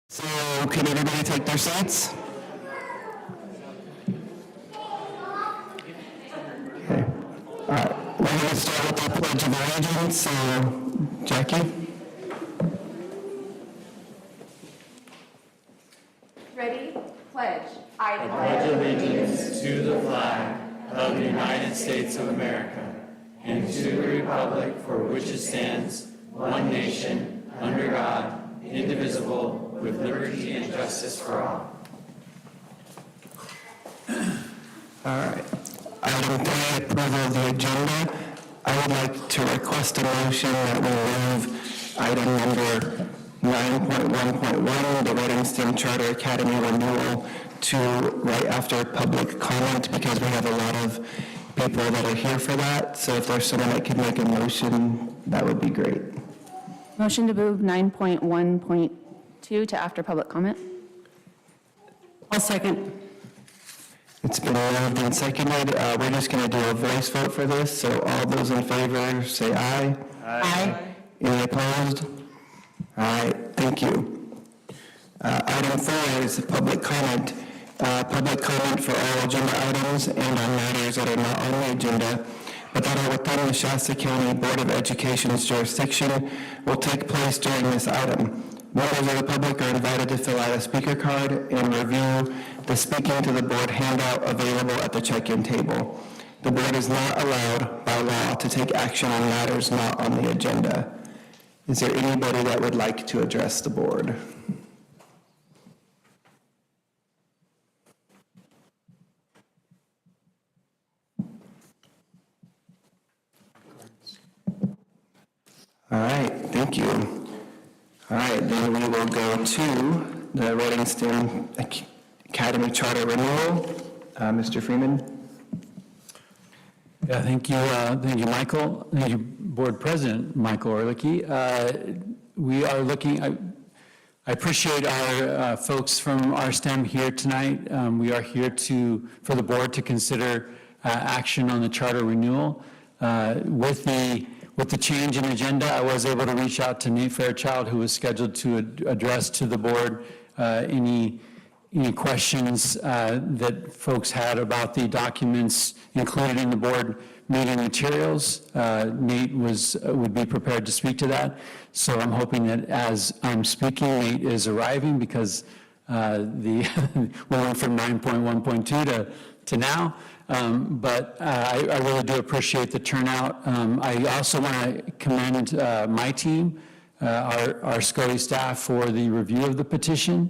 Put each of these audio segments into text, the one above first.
So can everybody take their seats? Okay. All right. We're going to start with the Pledge of Allegiance. Jackie? Ready? Pledge. I pledge allegiance to the flag of the United States of America and to the republic for which it stands, one nation, under God, indivisible, with liberty and justice for all. All right. Item 3, approval of the agenda. I would like to request a motion that we move item number 9.1.1, the Reddingston Charter Academy renewal, to right after public comment, because we have a lot of people that are here for that. So if there's someone that could make a motion, that would be great. Motion to move 9.1.2 to after public comment. I'll second. It's been moved and seconded. We're just going to do a voice vote for this. So all those in favor say aye. Aye. Any opposed? All right, thank you. Item 4 is public comment. Public comment for all agenda items and on matters that are not on the agenda, but that are within the Shasta County Board of Education's jurisdiction, will take place during this item. Members of the public are invited to fill out a speaker card and review the speaking to the board handout available at the check-in table. The board is not allowed by law to take action on matters not on the agenda. Is there anybody that would like to address the board? All right, thank you. All right, then we will go to the Reddingston Academy Charter Renewal. Mr. Freeman. Yeah, thank you, Michael. Thank you, Board President Michael Ehrlicke. We are looking. I appreciate our folks from our STEM here tonight. We are here for the board to consider action on the charter renewal. With the change in agenda, I was able to reach out to Nate Fairchild, who was scheduled to address to the board any questions that folks had about the documents included in the board meeting materials. Nate would be prepared to speak to that. So I'm hoping that as I'm speaking, Nate is arriving, because we went from 9.1.2 to now. But I really do appreciate the turnout. I also want to commend my team, our SCOTY staff, for the review of the petition.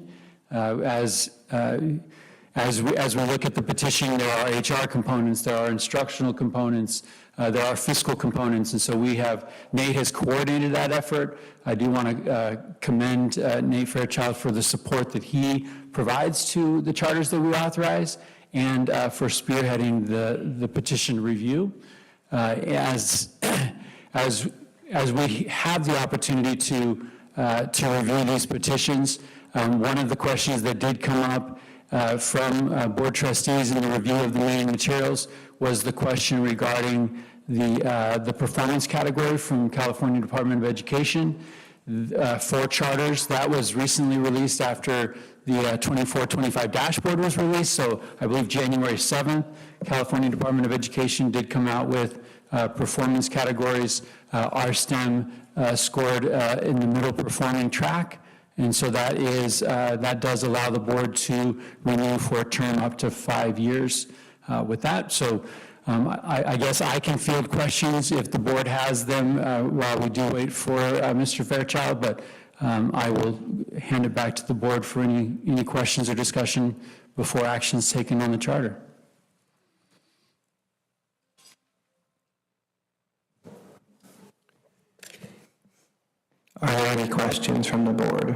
As we look at the petition, there are HR components, there are instructional components, there are fiscal components, and so Nate has coordinated that effort. I do want to commend Nate Fairchild for the support that he provides to the charters that we authorize, and for spearheading the petition review. As we have the opportunity to review these petitions, one of the questions that did come up from board trustees in the review of the meeting materials was the question regarding the performance category from California Department of Education for charters. That was recently released after the 24-25 dashboard was released. So I believe January 7th, California Department of Education did come out with performance categories. Our STEM scored in the middle performing track. And so that does allow the board to renew for a term up to 5 years with that. So I guess I can field questions if the board has them while we do wait for Mr. Fairchild, but I will hand it back to the board for any questions or discussion before action is taken on the charter. Are there any questions from the board?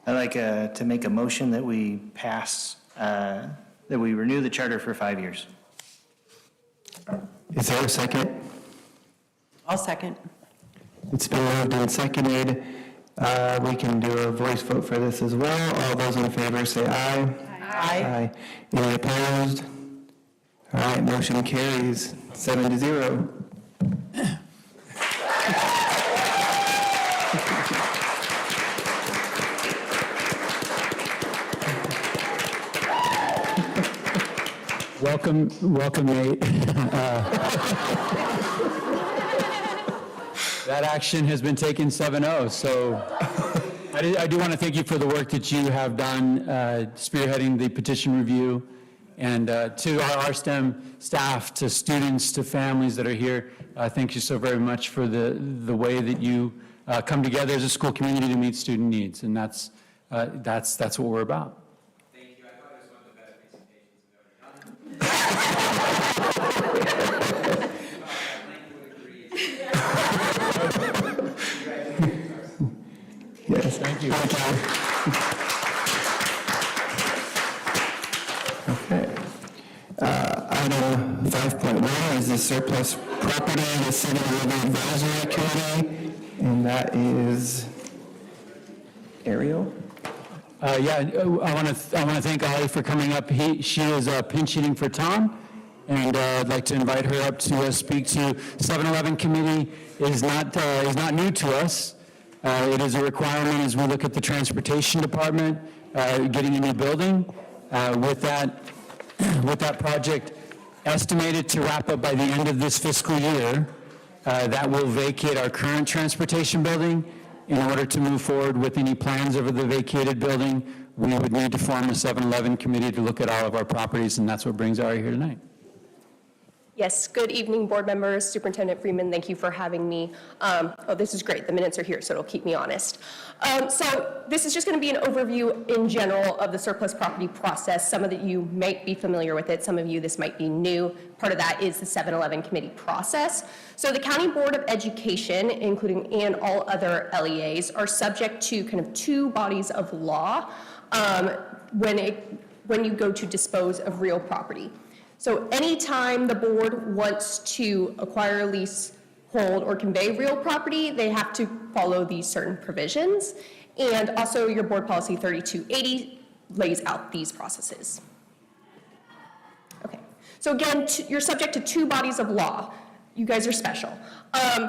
I'd like to make a motion that we pass, that we renew the charter for 5 years. Is there a second? I'll second. It's been moved and seconded. We can do a voice vote for this as well. All those in favor say aye. Aye. Any opposed? All right, motion carries 7-0. Welcome, Nate. That action has been taken 7-0, so I do want to thank you for the work that you have done spearheading the petition review, and to our STEM staff, to students, to families that are here, thank you so very much for the way that you come together as a school community to meet student needs, and that's what we're about. Thank you. I thought it was one of the better presentations I've ever done. Yes. Thank you. Okay. Item 5.1 is the surplus property, the City Levy Advisory Committee, and that is Ariel. Yeah, I want to thank Ali for coming up. She is pinch hitting for Tom, and I'd like to invite her up to speak to 7-Eleven committee. Is not new to us. It is a requirement as we look at the transportation department getting a new building. With that project estimated to wrap up by the end of this fiscal year, that will vacate our current transportation building. In order to move forward with any plans over the vacated building, we would need to form a 7-Eleven committee to look at all of our properties, and that's what brings Ari here tonight. Yes, good evening, board members. Superintendent Freeman, thank you for having me. Oh, this is great. The minutes are here, so it'll keep me honest. So this is just going to be an overview in general of the surplus property process. Some of you might be familiar with it. Some of you, this might be new. Part of that is the 7-Eleven committee process. So the County Board of Education, including and all other LEAs, are subject to kind of two bodies of law when you go to dispose of real property. So anytime the board wants to acquire, lease, hold, or convey real property, they have to follow these certain provisions. And also your board policy 3280 lays out these processes. Okay, so again, you're subject to two bodies of law. You guys are special.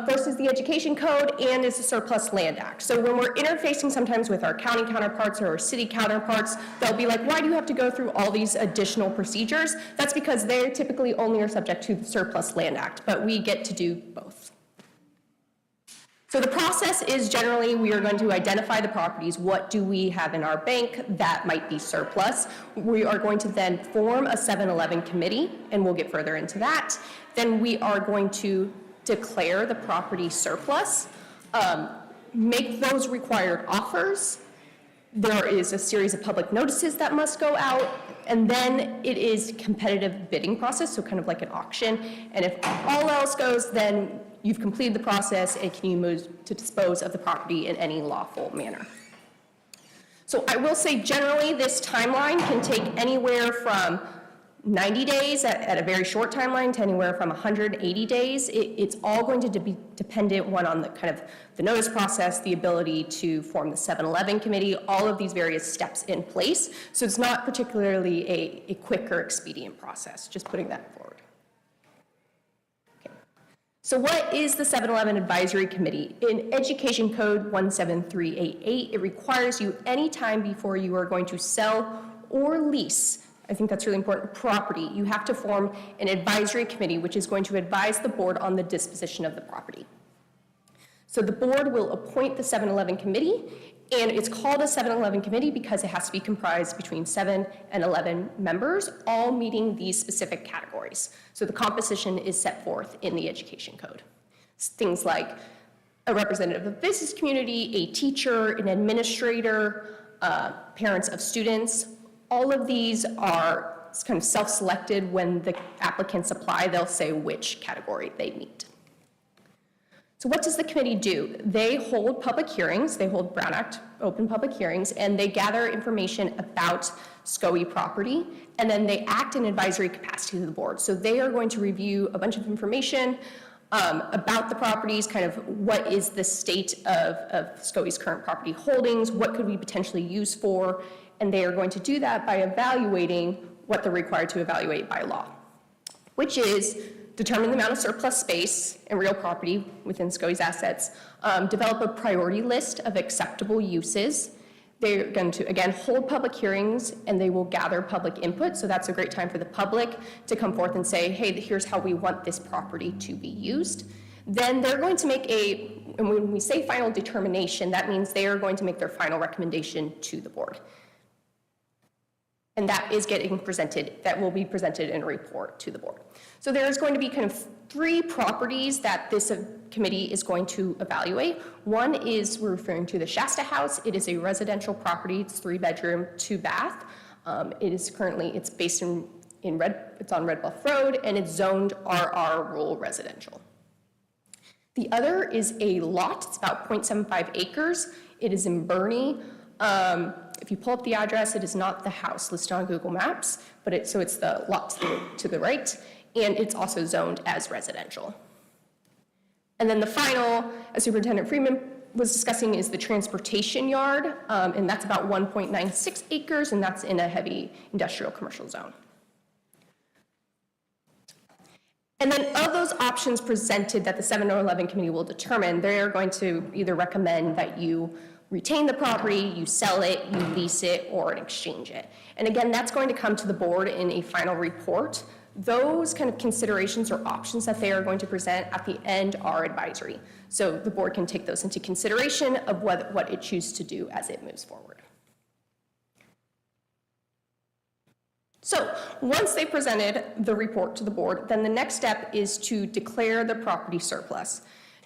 First is the Education Code and is the Surplus Land Act. So when we're interfacing sometimes with our county counterparts or our city counterparts, they'll be like, why do you have to go through all these additional procedures? That's because they typically only are subject to the Surplus Land Act, but we get to do both. So the process is generally we are going to identify the properties. What do we have in our bank that might be surplus? We are going to then form a 7-Eleven committee, and we'll get further into that. Then we are going to declare the property surplus, make those required offers. There is a series of public notices that must go out, and then it is competitive bidding process, so kind of like an auction. And if all else goes, then you've completed the process and can you move to dispose of the property in any lawful manner. So I will say generally this timeline can take anywhere from 90 days at a very short timeline to anywhere from 180 days. It's all going to be dependent, one, on the kind of the notice process, the ability to form the 7-Eleven committee, all of these various steps in place. So it's not particularly a quick or expedient process, just putting that forward. Okay. So what is the 7-Eleven Advisory Committee? In Education Code 17388, it requires you anytime before you are going to sell or lease, I think that's really important, property, you have to form an advisory committee which is going to advise the board on the disposition of the property. So the board will appoint the 7-Eleven committee, and it's called a 7-Eleven committee because it has to be comprised between 7 and 11 members, all meeting these specific categories. So the composition is set forth in the Education Code. Things like a representative of the business community, a teacher, an administrator, parents of students. All of these are kind of self-selected. When the applicants apply, they'll say which category they meet. So what does the committee do? They hold public hearings, they hold Brown Act open public hearings, and they gather information about SCOE property, and then they act in advisory capacity to the board. So they are going to review a bunch of information about the properties, kind of what is the state of SCOE's current property holdings, what could we potentially use for, and they are going to do that by evaluating what they're required to evaluate by law, which is determine the amount of surplus space and real property within SCOE's assets, develop a priority list of acceptable uses, They're going to, again, hold public hearings, and they will gather public input. So that's a great time for the public to come forth and say, hey, here's how we want this property to be used. Then they're going to make and when we say final determination, that means they are going to make their final recommendation to the board. And that is getting presented, that will be presented in a report to the board. So there's going to be kind of 3 properties that this committee is going to evaluate. One is, we're referring to the Shasta house. It is a residential property. It's 3-bedroom, 2-bath. It's based it's on Red Bluff Road, and it's zoned RR rural residential. The other is a lot. It's about 0.75 acres. It is in Bernie. If you pull up the address, it is not the house listed on Google Maps, but it's the lot to the right, and it's also zoned as residential. And then the final, as Superintendent Freeman was discussing, is the transportation yard, and that's about 1.96 acres, and that's in a heavy industrial commercial zone. And then of those options presented that the 7-11 committee will determine, they're going to either recommend that you retain the property, you sell it, you lease it, or exchange it. And again, that's going to come to the board in a final report. Those kind of considerations or options that they are going to present at the end are advisory. So the board can take those into consideration of what it chooses to do as it moves forward. So once they presented the report to the board, then the next step is to declare the property surplus.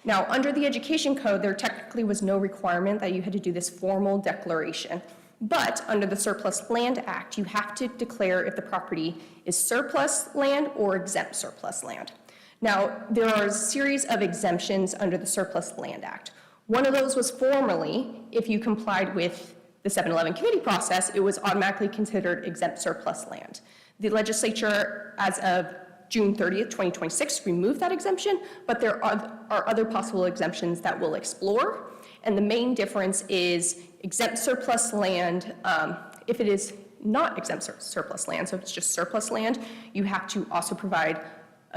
Now, under the Education Code, there technically was no requirement that you had to do this formal declaration. But under the Surplus Land Act, you have to declare if the property is surplus land or exempt surplus land. Now, there are a series of exemptions under the Surplus Land Act. One of those was formerly, if you complied with the 7-11 committee process, it was automatically considered exempt surplus land. The legislature, as of June 30th, 2026, removed that exemption, but there are other possible exemptions that we'll explore. And the main difference is exempt surplus land, if it is not exempt surplus land, so if it's just surplus land, you have to also provide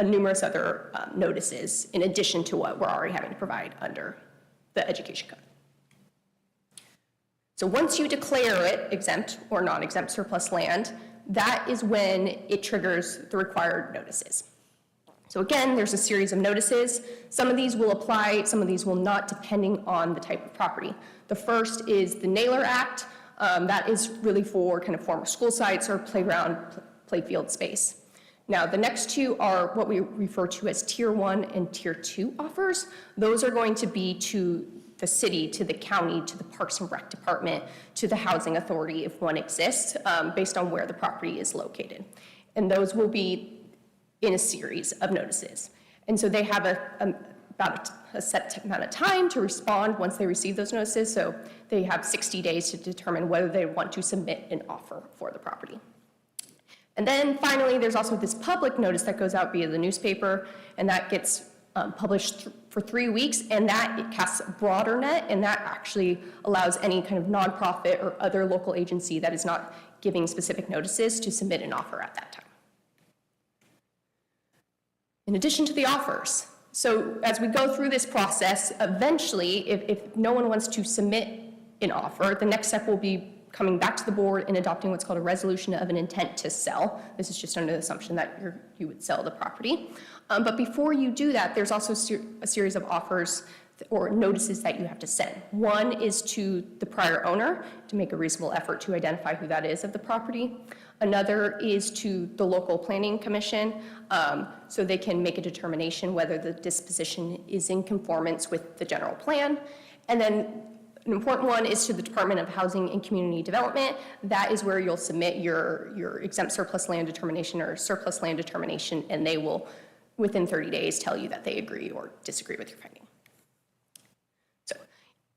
numerous other notices in addition to what we're already having to provide under the Education Code. So once you declare it exempt or non-exempt surplus land, that is when it triggers the required notices. So again, there's a series of notices. Some of these will apply, some of these will not, depending on the type of property. The first is the Naylor Act. That is really for kind of former school sites or playground, playfield space. Now, the next 2 are what we refer to as Tier 1 and Tier 2 offers. Those are going to be to the city, to the county, to the Parks and Rec Department, to the Housing Authority, if one exists, based on where the property is located. And those will be in a series of notices. And so they have about a set amount of time to respond once they receive those notices. So they have 60 days to determine whether they want to submit an offer for the property. And then finally, there's also this public notice that goes out via the newspaper, and that gets published for 3 weeks, and that it casts a broader net, and that actually allows any kind of nonprofit or other local agency that is not giving specific notices to submit an offer at that time. In addition to the offers, so as we go through this process, eventually, if no one wants to submit an offer, the next step will be coming back to the board and adopting what's called a resolution of an intent to sell. This is just under the assumption that you would sell the property. But before you do that, there's also a series of offers or notices that you have to send. One is to the prior owner to make a reasonable effort to identify who that is of the property. Another is to the local planning commission, so they can make a determination whether the disposition is in conformance with the general plan. And then an important one is to the Department of Housing and Community Development. That is where you'll submit your exempt surplus land determination or surplus land determination, and they will, within 30 days, tell you that they agree or disagree with your finding. So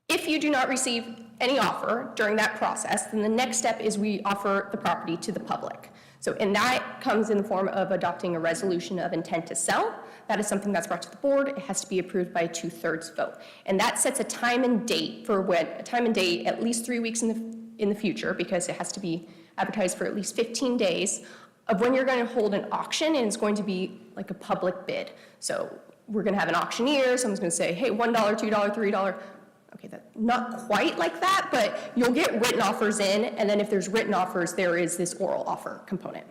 if you do not receive any offer during that process, then the next step is we offer the property to the public. So, and that comes in the form of adopting a resolution of intent to sell. That is something that's brought to the board. It has to be approved by a 2/3 vote. And that sets a time and date for when, at least 3 weeks in the future, because it has to be advertised for at least 15 days, of when you're going to hold an auction, and it's going to be like a public bid. So we're going to have an auctioneer, someone's going to say, hey, $1, $2, $3. okay, not quite like that, but you'll get written offers in, and then if there's written offers, there is this oral offer component.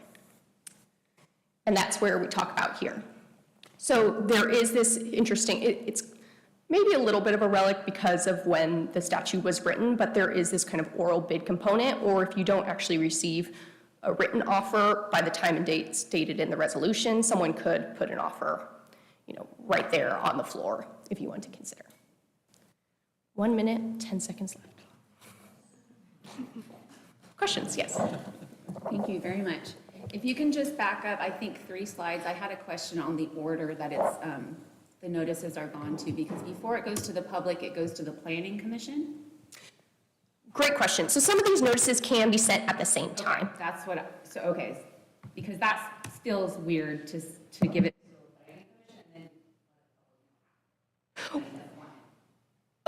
And that's where we talk about here. So there is this interesting, it's maybe a little bit of a relic because of when the statute was written, but there is this kind of oral bid component, or if you don't actually receive a written offer by the time and date stated in the resolution, someone could put an offer, right there on the floor if you want to consider. 1 minute, 10 seconds left. Questions? Yes. Thank you very much. If you can just back up, I think 3 slides, I had a question on the order that it's, the notices are gone to, because before it goes to the public, it goes to the Planning Commission. Great question. So some of these notices can be sent at the same time. That's what, okay, because that feels weird to give it.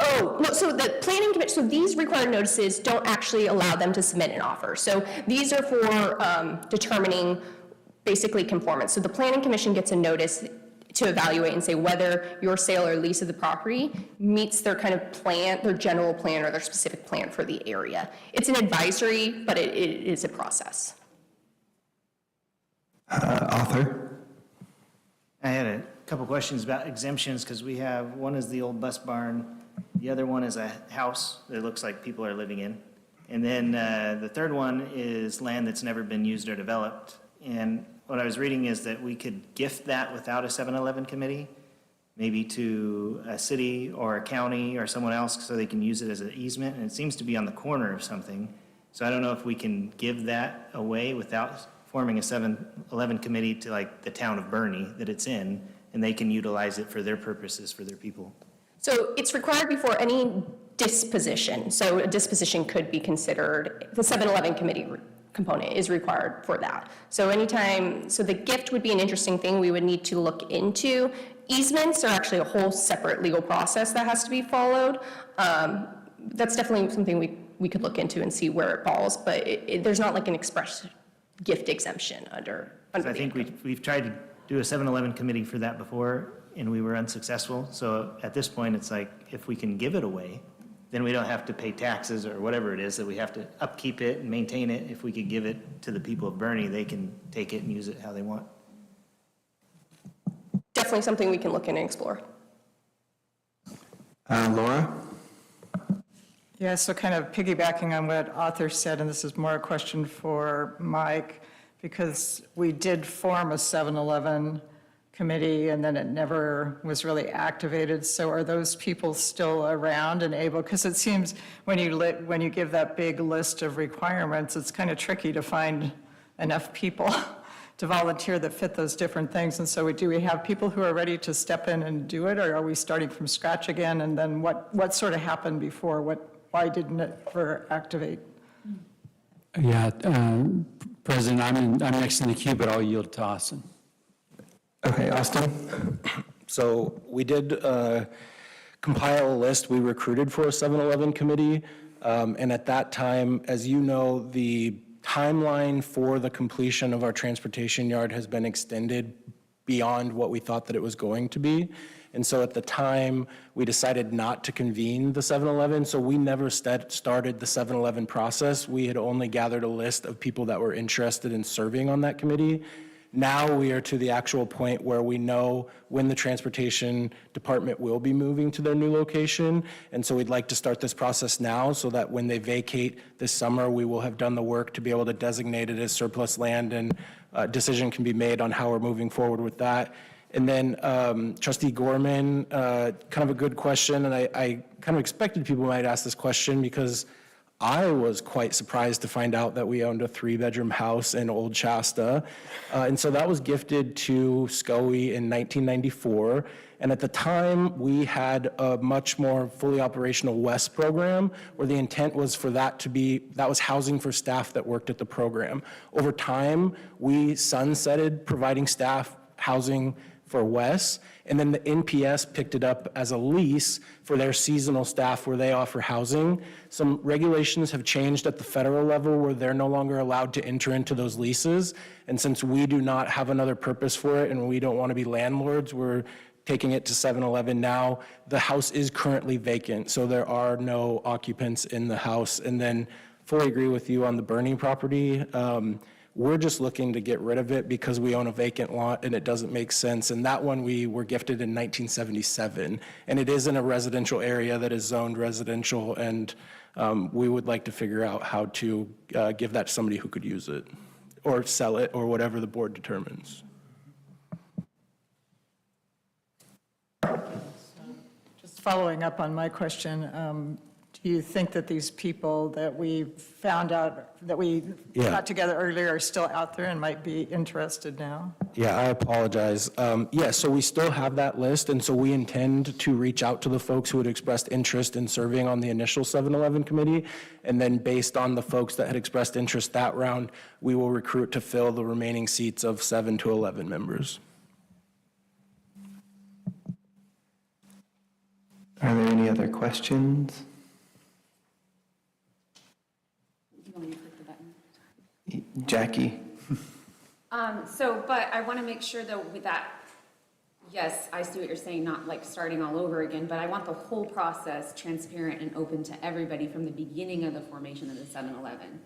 Oh, no, so the planning commission, so these required notices don't actually allow them to submit an offer. So these are for determining basically conformance. So the planning commission gets a notice to evaluate and say whether your sale or lease of the property meets their kind of plan, their general plan or their specific plan for the area. It's an advisory, but it is a process. Author? I had a couple questions about exemptions, because we have, one is the old bus barn, the other one is a house that it looks like people are living in, and then the third one is land that's never been used or developed. And what I was reading is that we could gift that without a 7-Eleven committee, maybe to a city or a county or someone else so they can use it as an easement, and it seems to be on the corner of something. So I don't know if we can give that away without forming a 7-Eleven committee to like the town of Bernie that it's in, and they can utilize it for their purposes, for their people. So it's required before any disposition. So a disposition could be considered, the 7-Eleven committee component is required for that. So anytime, so the gift would be an interesting thing we would need to look into. Easements are actually a whole separate legal process that has to be followed. That's definitely something we could look into and see where it falls, but there's not like an express gift exemption under So I think we've tried to do a 7-Eleven committee for that before, and we were unsuccessful. So at this point, it's like, if we can give it away, then we don't have to pay taxes or whatever it is that we have to upkeep it and maintain it. If we could give it to the people of Bernie, they can take it and use it how they want. Definitely something we can look in and explore. Laura? Yeah, so kind of piggybacking on what Arthur said, and this is more a question for Mike, because we did form a 7-Eleven committee, and then it never was really activated. So are those people still around and able? Because it seems when you give that big list of requirements, it's kind of tricky to find enough people to volunteer that fit those different things. And so do we have people who are ready to step in and do it, or are we starting from scratch again? And then what sort of happened before? Why didn't it ever activate? Yeah, President, I'm next in the queue, but I'll yield to Austin. Okay, Austin? So we did compile a list. We recruited for a 7-Eleven committee. And at that time, as you know, the timeline for the completion of our transportation yard has been extended beyond what we thought that it was going to be. And so at the time, we decided not to convene the 7-Eleven. So we never started the 7-Eleven process. We had only gathered a list of people that were interested in serving on that committee. Now we are to the actual point where we know when the transportation department will be moving to their new location. And so we'd like to start this process now so that when they vacate this summer, we will have done the work to be able to designate it as surplus land, and a decision can be made on how we're moving forward with that. And then Trustee Gorman, kind of a good question. And I kind of expected people might ask this question because I was quite surprised to find out that we owned a 3-bedroom house in Old Shasta. And so that was gifted to SCOE in 1994. And at the time, we had a much more fully operational WEST program where the intent was for that to be, that was housing for staff that worked at the program. Over time, we sunsetted providing staff housing for WES, and then the NPS picked it up as a lease for their seasonal staff where they offer housing. Some regulations have changed at the federal level where they're no longer allowed to enter into those leases. And since we do not have another purpose for it and we don't want to be landlords, we're taking it to 7-Eleven now. The house is currently vacant, so there are no occupants in the house. And then fully agree with you on the burning property. We're just looking to get rid of it because we own a vacant lot and it doesn't make sense. And that one we were gifted in 1977. And it is in a residential area that is zoned residential. And we would like to figure out how to give that to somebody who could use it or sell it or whatever the board determines. Just following up on my question, do you think that these people that we found out, that we Yeah. got together earlier are still out there and might be interested now? Yeah, I apologize. Yeah, so we still have that list, and so we intend to reach out to the folks who had expressed interest in serving on the initial 7-Eleven committee, and then based on the folks that had expressed interest that round, we will recruit to fill the remaining seats of 7 to 11 members. Are there any other questions? You want me to click the button? Jackie? But I want to make sure though with that, yes, I see what you're saying, not like starting all over again, but I want the whole process transparent and open to everybody from the beginning of the formation of the 7-Eleven.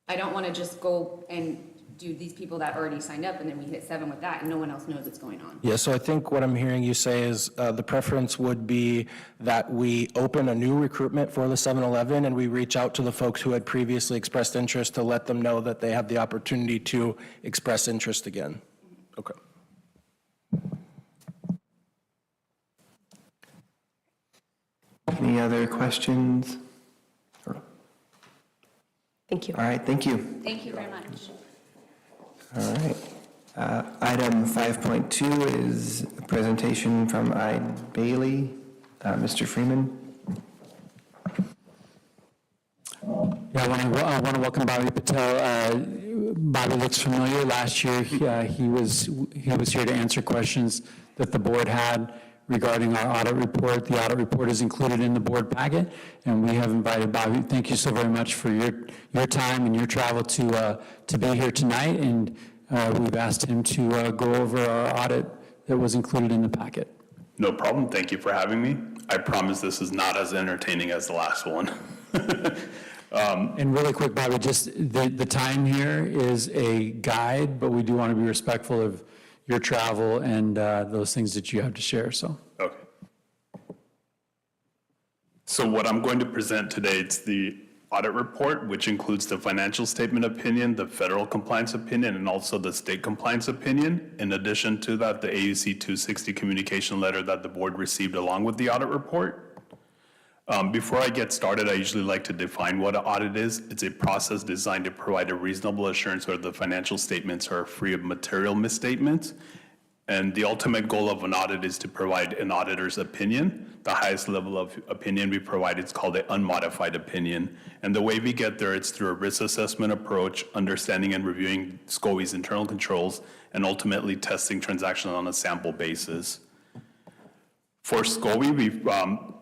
I don't want to just go and do these people that already signed up and then we hit 7 with that and no one else knows what's going on. Yeah, so I think what I'm hearing you say is the preference would be that we open a new recruitment for the 7-Eleven and we reach out to the folks who had previously expressed interest to let them know that they have the opportunity to express interest again. Okay. Any other questions? Thank you. All right, thank you. Thank you very much. All right. Item 5.2 is a presentation from Bailey. Mr. Freeman? Yeah, I want to welcome Bobby Patel. Bobby looks familiar. Last year, he was here to answer questions that the board had regarding our audit report. The audit report is included in the board packet, and we have invited Bobby. Thank you so very much for your time and your travel to be here tonight, and we've asked him to go over our audit that was included in the packet. No problem. Thank you for having me. I promise this is not as entertaining as the last one. And really quick, Bobby, just the time here is a guide, but we do want to be respectful of your travel and those things that you have to share, so. Okay. So what I'm going to present today, it's the audit report, which includes the financial statement opinion, the federal compliance opinion, and also the state compliance opinion. In addition to that, the AUC 260 communication letter that the board received along with the audit report. Before I get started, I usually like to define what an audit is. It's a process designed to provide a reasonable assurance where the financial statements are free of material misstatements. And the ultimate goal of an audit is to provide an auditor's opinion. The highest level of opinion we provide is called an unmodified opinion. And the way we get there, it's through a risk assessment approach, understanding and reviewing SCOE's internal controls, and ultimately testing transactions on a sample basis. For SCOE, we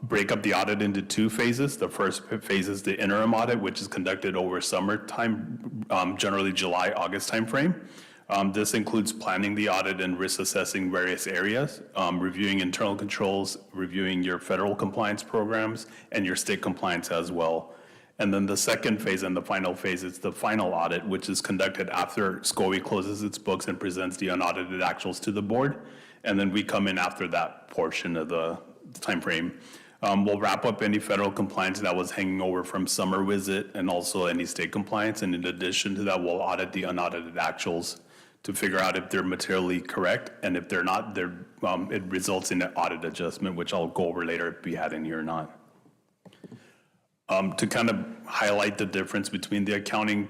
break up the audit into 2 phases. The first phase is the interim audit, which is conducted over summertime, generally July, August timeframe. This includes planning the audit and risk assessing various areas, reviewing internal controls, reviewing your federal compliance programs, and your state compliance as well. And then the second phase and the final phase is the final audit, which is conducted after SCOE closes its books and presents the unaudited actuals to the board. And then we come in after that portion of the timeframe. We'll wrap up any federal compliance that was hanging over from summer visit and also any state compliance. And in addition to that, we'll audit the unaudited actuals to figure out if they're materially correct. And if they're not, it results in an audit adjustment, which I'll go over later if we had any or not. To kind of highlight the difference between the accounting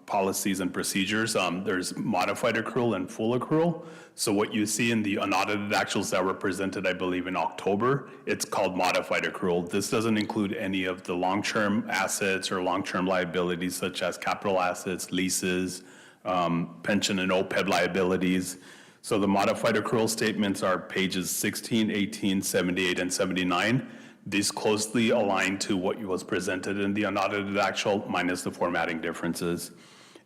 policies and procedures, there's modified accrual and full accrual. So what you see in the unaudited actuals that were presented, I believe, in October, it's called modified accrual. This doesn't include any of the long-term assets or long-term liabilities such as capital assets, leases, pension and OPEB liabilities. So the modified accrual statements are pages 16, 18, 78, and 79. These closely align to what was presented in the unaudited actual minus the formatting differences.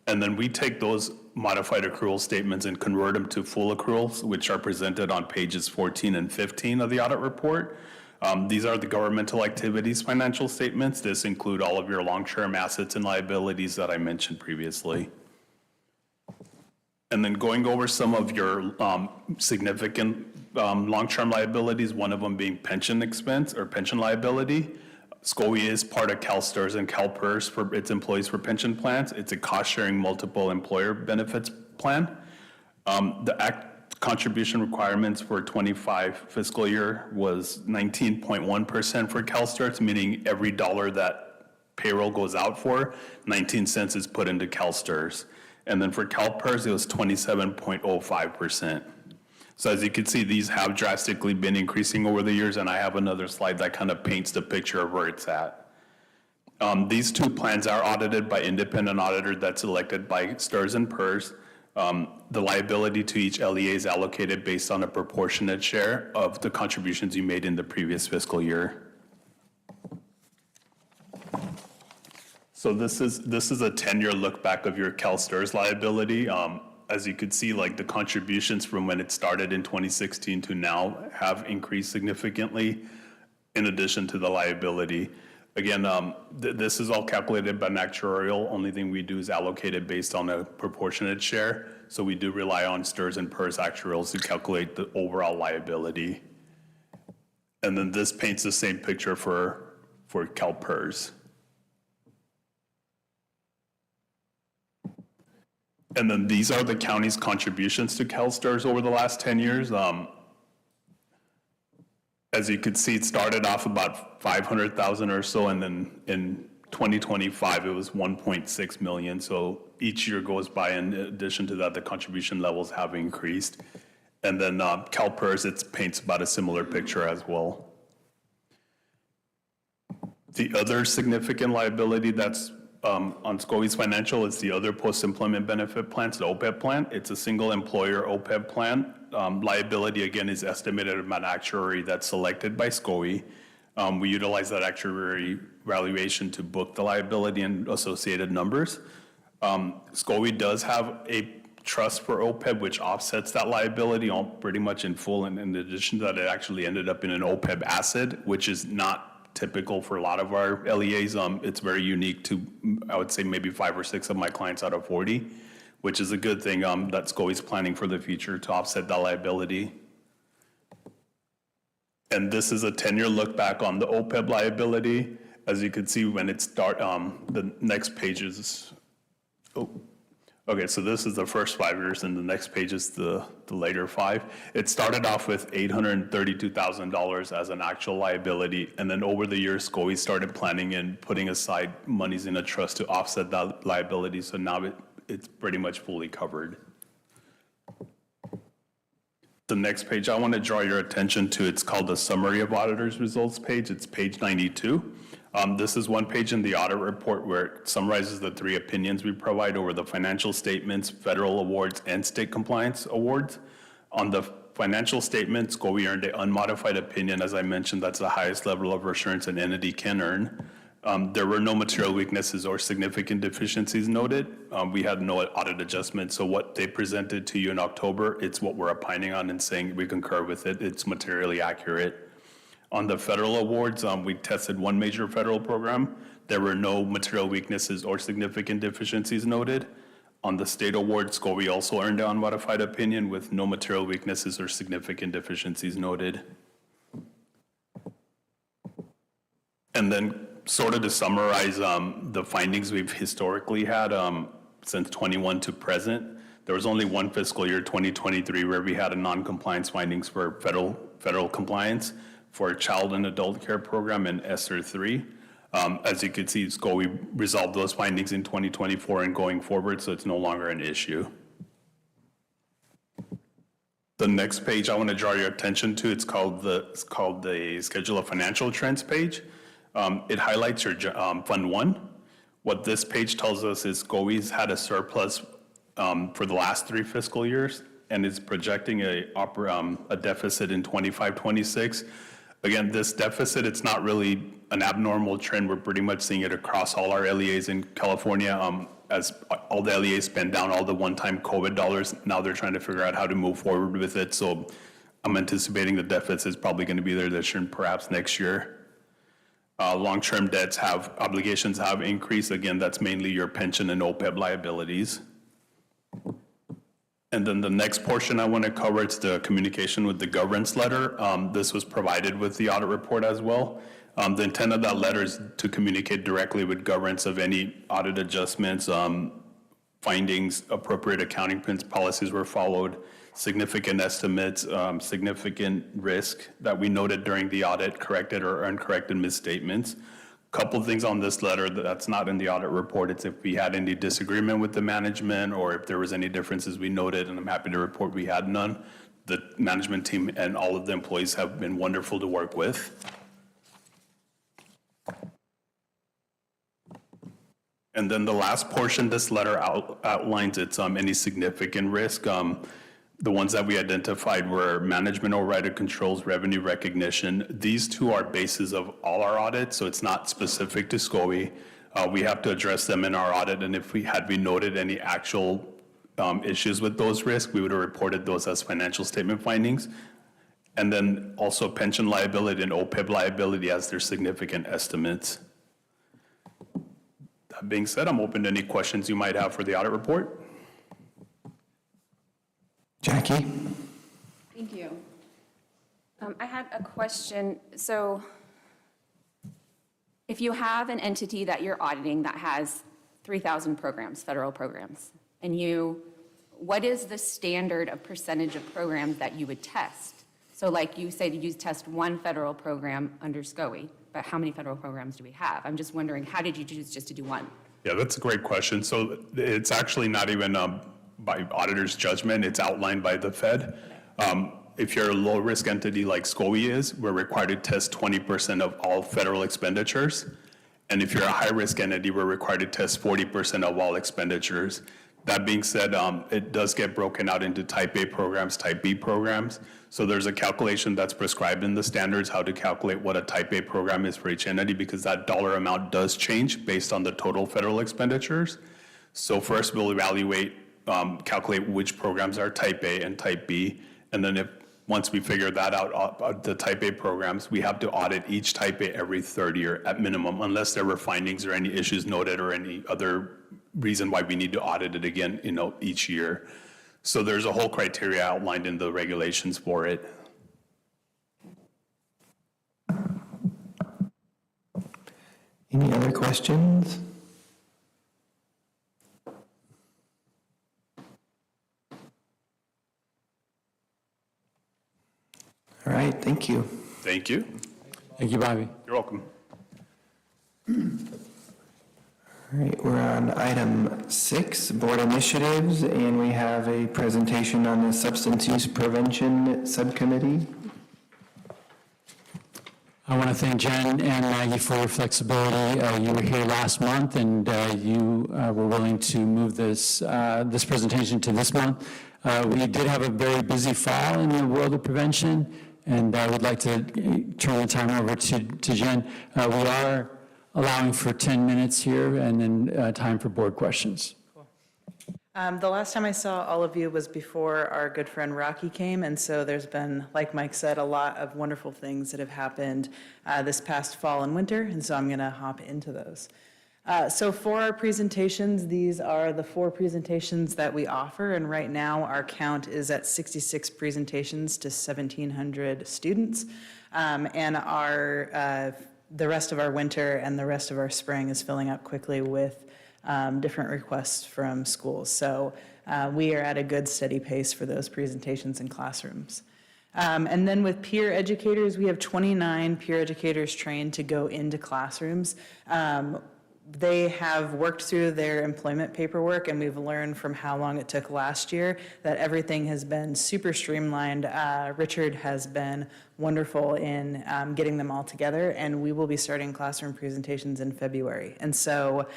And then we take those modified accrual statements and convert them to full accruals, which are presented on pages 14 and 15 of the audit report. These are the governmental activities financial statements. This include all of your long-term assets and liabilities that I mentioned previously. And then going over some of your significant long-term liabilities, one of them being pension expense or pension liability. SCOE is part of CalSTARS and CalPERS for its employees for pension plans. It's a cost-sharing multiple employer benefits plan. The act contribution requirements for 25 fiscal year was 19.1% for CalSTARS, meaning every dollar that payroll goes out for, 19 cents is put into CalSTARS. And then for CalPERS, it was 27.05%. So as you can see, these have drastically been increasing over the years, and I have another slide that kind of paints the picture of where it's at. These two plans are audited by independent auditor that's elected by STARS and PERS. The liability to each LEA is allocated based on a proportionate share of the contributions you made in the previous fiscal year. So this is a 10-year look back of your CalSTARS liability. As you could see, like the contributions from when it started in 2016 to now have increased significantly in addition to the liability. Again, this is all calculated by an actuarial. Only thing we do is allocate it based on a proportionate share. So we do rely on STARS and PERS actuarials to calculate the overall liability. And then this paints the same picture for CalPERS. And then these are the county's contributions to CalSTARS over the last 10 years. As you can see, it started off about 500,000 or so, and then in 2025, it was 1.6 million. So each year goes by, in addition to that, the contribution levels have increased. And then CalPERS, it paints about a similar picture as well. The other significant liability that's on SCOE's financial is the other post-employment benefit plans, the OPEB plan. It's a single employer OPEB plan. Liability, again, is estimated by an actuary that's selected by SCOE. We utilize that actuary valuation to book the liability and associated numbers. SCOE does have a trust for OPEB, which offsets that liability pretty much in full. And in addition to that, it actually ended up in an OPEB asset, which is not typical for a lot of our LEAs. It's very unique to, I would say, maybe 5 or 6 of my clients out of 40, which is a good thing that SCOE is planning for the future to offset that liability. And this is a 10-year look back on the OPEB liability. As you can see, when it the next page is, okay, so this is the first 5 years, and the next page is the later 5. It started off with $832,000 as an actual liability, and then over the years, SCOE started planning and putting aside monies in a trust to offset that liability, so now it's pretty much fully covered. The next page I want to draw your attention to, it's called the Summary of Auditors Results page. It's page 92. This is one page in the audit report where it summarizes the 3 opinions we provide over the financial statements, federal awards, and state compliance awards. On the financial statements, SCOE earned an unmodified opinion. As I mentioned, that's the highest level of assurance an entity can earn. There were no material weaknesses or significant deficiencies noted. We had no audit adjustments, so what they presented to you in October, it's what we're opining on and saying we concur with it. It's materially accurate. On the federal awards, we tested one major federal program. There were no material weaknesses or significant deficiencies noted. On the state awards, SCOE also earned an unmodified opinion with no material weaknesses or significant deficiencies noted. And then sort of to summarize the findings we've historically had since 21 to present, there was only one fiscal year, 2023, where we had a non-compliance findings for federal compliance for a child and adult care program in ESSER 3. As you can see, SCOE resolved those findings in 2024 and going forward, so it's no longer an issue. The next page I want to draw your attention to, it's called the Schedule of Financial Trends page. It highlights your Fund 1. What this page tells us is SCOE's had a surplus for the last 3 fiscal years and is projecting a deficit in 25-26 Again, this deficit, it's not really an abnormal trend. We're pretty much seeing it across all our LEAs in California. As all the LEAs spend down all the one-time COVID dollars, now they're trying to figure out how to move forward with it. So I'm anticipating the deficit is probably going to be there this year and perhaps next year. Long-term debts obligations have increased. Again, that's mainly your pension and OPEB liabilities. And then the next portion I want to cover, it's the communication with the governance letter. This was provided with the audit report as well. The intent of that letter is to communicate directly with governance of any audit adjustments, findings, appropriate accounting policies were followed, significant estimates, significant risk that we noted during the audit, corrected or uncorrected misstatements. Couple things on this letter that's not in the audit report. It's if we had any disagreement with the management or if there was any differences we noted, and I'm happy to report we had none. The management team and all of the employees have been wonderful to work with. And then the last portion, this letter outlines its any significant risk. The ones that we identified were management override controls, revenue recognition. These two are bases of all our audits, so it's not specific to SCOE. We have to address them in our audit, and if we noted any actual issues with those risks, we would have reported those as financial statement findings. And then also pension liability and OPEB liability as their significant estimates. That being said, I'm open to any questions you might have for the audit report. Jackie? Thank you. I had a question. So if you have an entity that you're auditing that has 3,000 programs, federal programs, and what is the standard of percentage of programs that you would test? So like you said, you test one federal program under SCOE, but how many federal programs do we have? I'm just wondering, how did you choose just to do one? Yeah, that's a great question. So it's actually not even by auditor's judgment, it's outlined by the Fed. If you're a low-risk entity like SCOE is, we're required to test 20% of all federal expenditures. And if you're a high-risk entity, we're required to test 40% of all expenditures. That being said, it does get broken out into type A programs, type B programs. So there's a calculation that's prescribed in the standards, how to calculate what a type A program is for each entity, because that dollar amount does change based on the total federal expenditures. So first we'll evaluate, calculate which programs are type A and type B. And then once we figure that out, the type A programs, we have to audit each type A every third year at minimum, unless there were findings or any issues noted or any other reason why we need to audit it again, each year. So there's a whole criteria outlined in the regulations for it. Any other questions? All right, thank you. Thank you. Thank you, Bobby. You're welcome. All right, we're on item 6, board initiatives, and we have a presentation on the Substance Use Prevention Subcommittee. I want to thank Jen and Maggie for your flexibility. You were here last month, and you were willing to move this presentation to this month. We did have a very busy fall in the world of prevention, and I would like to turn the time over to Jen. We are allowing for 10 minutes here, and then time for board questions. The last time I saw all of you was before our good friend Rocky came, and so there's been, like Mike said, a lot of wonderful things that have happened this past fall and winter, and so I'm going to hop into those. So for our presentations, these are the 4 presentations that we offer, and right now our count is at 66 presentations to 1,700 students, and the rest of our winter and the rest of our spring is filling up quickly with different requests from schools. So we are at a good steady pace for those presentations in classrooms. And then with peer educators, we have 29 peer educators trained to go into classrooms. They have worked through their employment paperwork, and we've learned from how long it took last year that everything has been super streamlined. Richard has been wonderful in getting them all together, and we will be starting classroom presentations in February. And so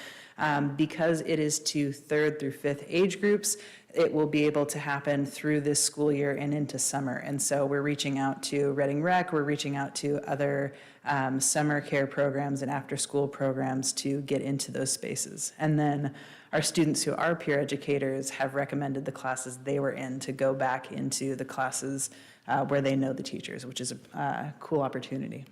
because it is to 3rd through 5th age groups, it will be able to happen through this school year and into summer. And so we're reaching out to Reading Rec, we're reaching out to other summer care programs and after-school programs to get into those spaces. And then our students who are peer educators have recommended the classes they were in to go back into the classes where they know the teachers, which is a cool opportunity.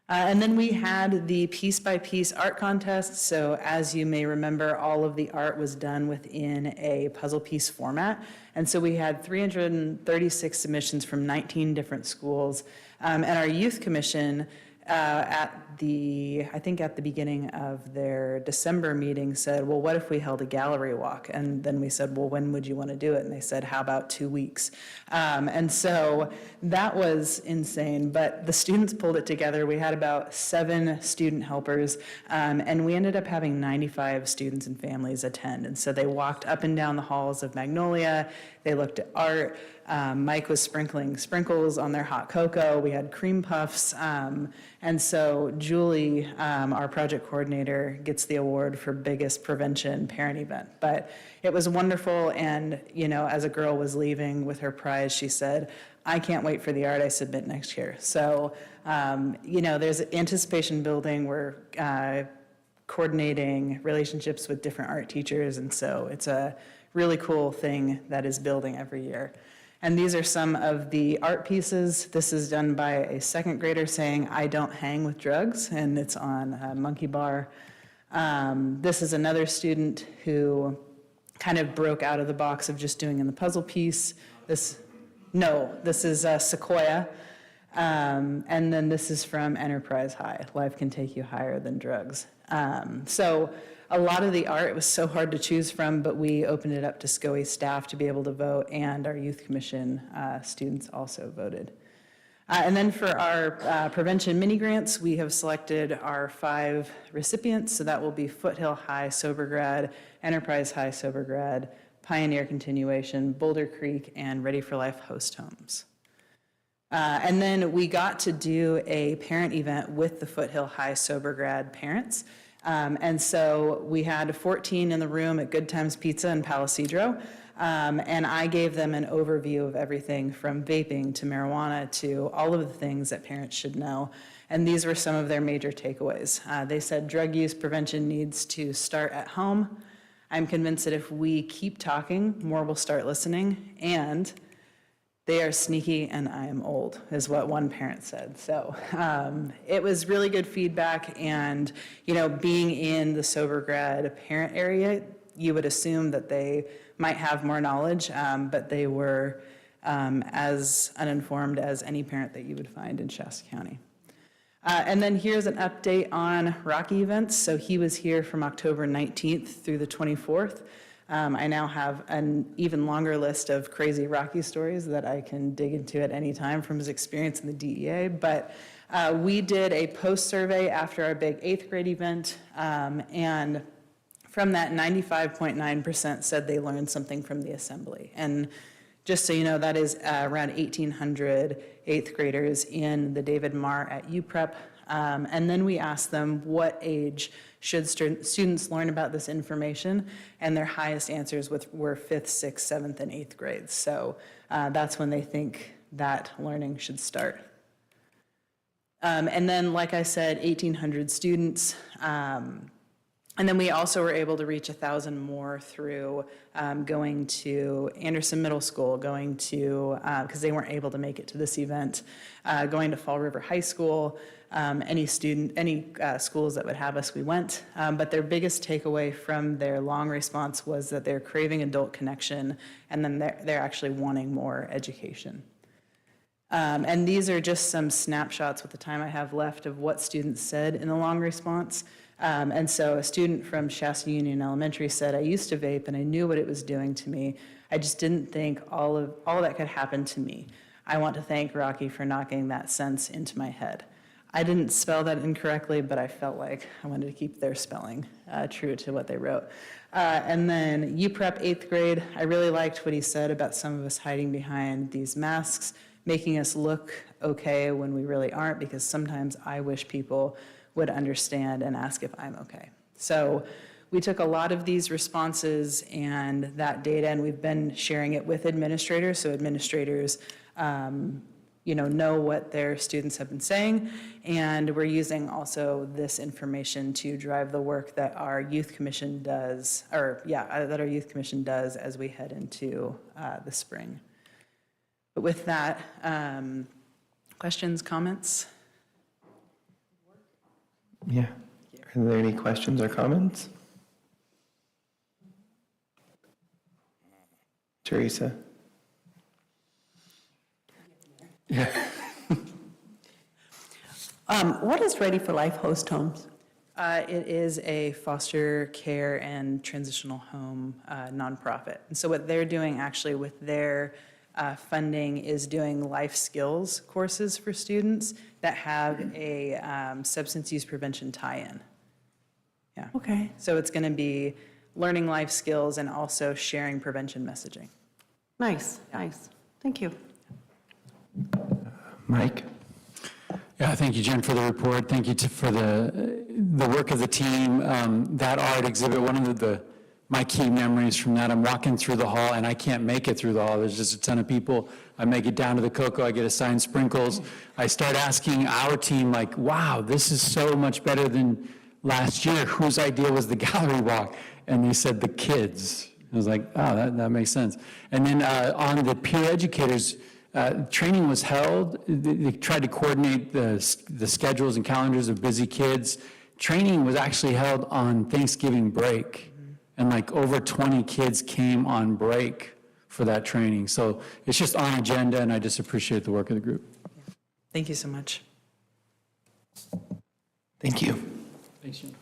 And then we had the piece-by-piece art contest. So as you may remember, all of the art was done within a puzzle piece format. And so we had 336 submissions from 19 different schools. And our youth commission I think at the beginning of their December meeting said, well, what if we held a gallery walk? And then we said, well, when would you want to do it? And they said, how about 2 weeks? And so that was insane, but the students pulled it together. We had about 7 student helpers, and we ended up having 95 students and families attend. And so they walked up and down the halls of Magnolia. They looked at art. Mike was sprinkling sprinkles on their hot cocoa. We had cream puffs. And so Julie, our project coordinator, gets the award for biggest prevention parent event. But it was wonderful. And, you know, as a girl was leaving with her prize, she said, I can't wait for the art I submit next year. So, you know, there's anticipation building. We're coordinating relationships with different art teachers. And so it's a really cool thing that is building every year. And these are some of the art pieces. This is done by a 2nd grader saying, I don't hang with drugs, and it's on a monkey bar. This is another student who kind of broke out of the box of just doing in the puzzle piece. This is Sequoia. And then this is from Enterprise High, Life Can Take You Higher Than Drugs. So a lot of the art, it was so hard to choose from, but we opened it up to SCOE staff to be able to vote, and our youth commission students also voted. And then for our prevention mini grants, we have selected our 5 recipients. So that will be Foothill High Sober Grad, Enterprise High Sober Grad, Pioneer Continuation, Boulder Creek, and Ready for Life Host Homes. And then we got to do a parent event with the Foothill High Sober Grad parents. And so we had 14 in the room at Good Times Pizza in Palisadro. And I gave them an overview of everything from vaping to marijuana to all of the things that parents should know. And these were some of their major takeaways. They said drug use prevention needs to start at home. I'm convinced that if we keep talking, more will start listening. And they are sneaky and I am old, is what one parent said. So it was really good feedback. And, you know, being in the sober grad parent area, you would assume that they might have more knowledge, but they were as uninformed as any parent that you would find in Shasta County. And then here's an update on Rocky events. So he was here from October 19th through the 24th. I now have an even longer list of crazy Rocky stories that I can dig into at any time from his experience in the DEA. But we did a post survey after our big 8th grade event. And from that, 95.9% said they learned something from the assembly. And just so you know, that is around 1,800 8th graders in the David Marr at UPrep. And then we asked them what age should students learn about this information, and their highest answers were 5th, 6th, 7th, and 8th grades. So that's when they think that learning should start. And then, like I said, 1,800 students. And then we also were able to reach 1,000 more through going to Anderson Middle School, going to, because they weren't able to make it to this event, going to Fall River High School, any schools that would have us, we went. But their biggest takeaway from their long response was that they're craving adult connection, and then they're actually wanting more education. And these are just some snapshots with the time I have left of what students said in the long response. And so a student from Shasta Union Elementary said, I used to vape and I knew what it was doing to me. I just didn't think all of that could happen to me. I want to thank Rocky for knocking that sense into my head. I didn't spell that incorrectly, but I felt like I wanted to keep their spelling true to what they wrote. And then UPrep 8th grade, I really liked what he said about some of us hiding behind these masks, making us look okay when we really aren't, because sometimes I wish people would understand and ask if I'm okay. So we took a lot of these responses and that data, and we've been sharing it with administrators, so administrators know what their students have been saying, and we're using also this information to drive the work that our youth commission does, as we head into the spring. But with that, questions, comments? Yeah. Are there any questions or comments? Teresa? Yeah. What is Ready for Life Host Homes? It is a foster care and transitional home nonprofit. And so what they're doing actually with their funding is doing life skills courses for students that have a substance use prevention tie-in. Yeah. Okay. So it's going to be learning life skills and also sharing prevention messaging. Nice, nice. Thank you. Mike? Yeah, thank you, Jen, for the report. Thank you for the work of the team. That art exhibit, one of my key memories from that, I'm walking through the hall, and I can't make it through the hall. There's just a ton of people. I make it down to the cocoa. I get assigned sprinkles. I start asking our team, like, wow, this is so much better than last year. Whose idea was the gallery walk? And they said the kids. I was like, oh, that makes sense. And then on the peer educators, training was held. They tried to coordinate the schedules and calendars of busy kids. Training was actually held on Thanksgiving break. And like over 20 kids came on break for that training. So it's just on agenda, and I just appreciate the work of the group. Thank you so much. Thank you. Thanks, Jim.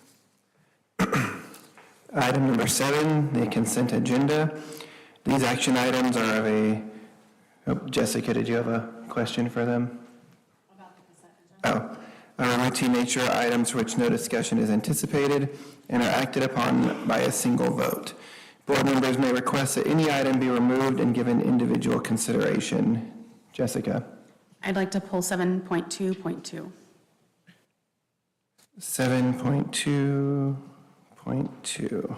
Item number 7, the consent agenda. These action items are of Jessica, did you have a question for them? About the consent agenda. Are routine nature items for which no discussion is anticipated and are acted upon by a single vote. Board members may request that any item be removed and given individual consideration. Jessica? I'd like to pull 7.2.2. 7.2.2.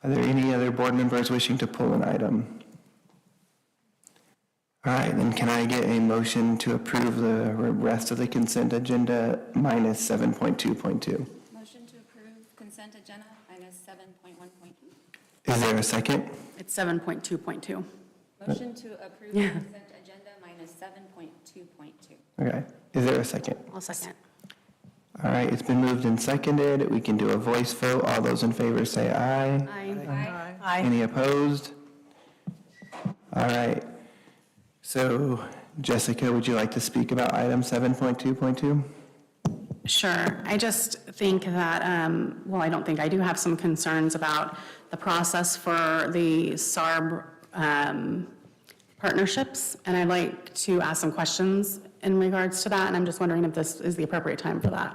Are there any other board members wishing to pull an item? All right, then can I get a motion to approve the rest of the consent agenda minus 7.2.2? Motion to approve consent agenda minus 7.1.2. Is there a second? It's 7.2.2. Motion to approve consent agenda minus 7.2.2. Okay, is there a second? I'll second. All right, it's been moved and seconded. We can do a voice vote. All those in favor say aye. Aye. Aye. Any opposed? All right. So, Jessica, would you like to speak about item 7.2.2? Sure. I just think that, I don't think, I do have some concerns about the process for the SARB partnerships, and I'd like to ask some questions in regards to that, and I'm just wondering if this is the appropriate time for that.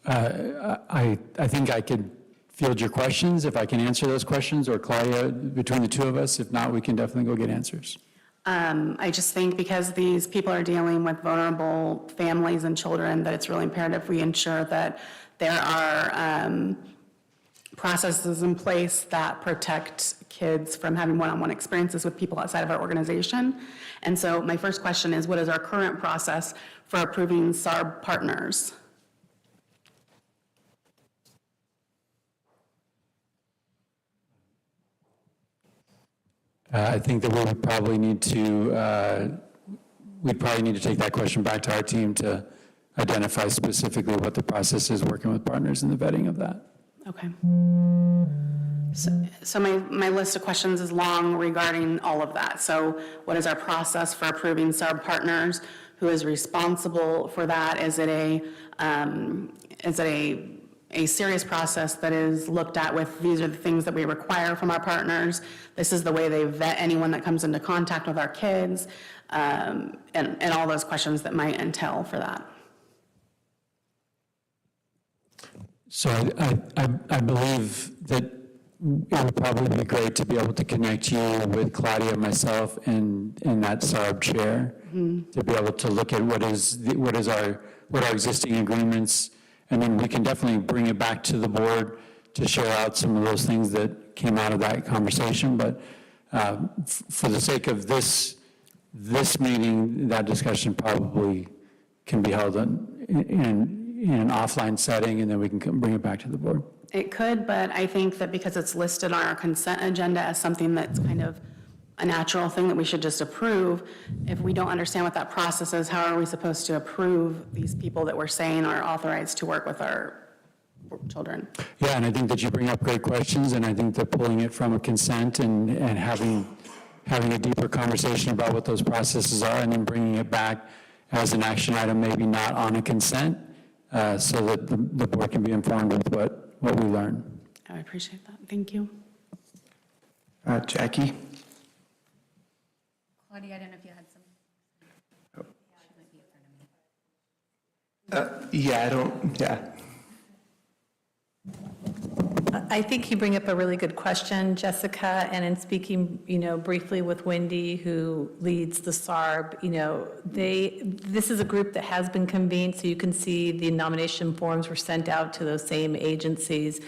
I think I could field your questions, if I can answer those questions, or Claudia, between the two of us. If not, we can definitely go get answers. I just think because these people are dealing with vulnerable families and children, that it's really imperative we ensure that there are processes in place that protect kids from having one-on-one experiences with people outside of our organization. And so my first question is, what is our current process for approving SARB partners? I think that we would probably need to, take that question back to our team to identify specifically what the process is working with partners in the vetting of that. Okay. So my list of questions is long regarding all of that. So what is our process for approving SARB partners? Who is responsible for that? Is it a serious process that is looked at with, these are the things that we require from our partners, this is the way they vet anyone that comes into contact with our kids, and all those questions that might entail for that? So I believe that it would probably be great to be able to connect you with Claudia and myself in that SARB chair, to be able to look at what are our existing agreements, And then we can definitely bring it back to the board to share out some of those things that came out of that conversation. But for the sake of this meeting, that discussion probably can be held in an offline setting, and then we can bring it back to the board. It could, but I think that because it's listed on our consent agenda as something that's kind of a natural thing that we should just approve, if we don't understand what that process is, how are we supposed to approve these people that we're saying are authorized to work with our children? Yeah, and I think that you bring up great questions, and I think that pulling it from a consent and having a deeper conversation about what those processes are, and then bringing it back as an action item, maybe not on a consent, so that the board can be informed with what we learn. I appreciate that. Thank you. Jackie? Claudia, I don't know if you had some. I think you bring up a really good question, Jessica, and in speaking, briefly with Wendy, who leads the SARB, this is a group that has been convened, so you can see the nomination forms were sent out to those same agencies.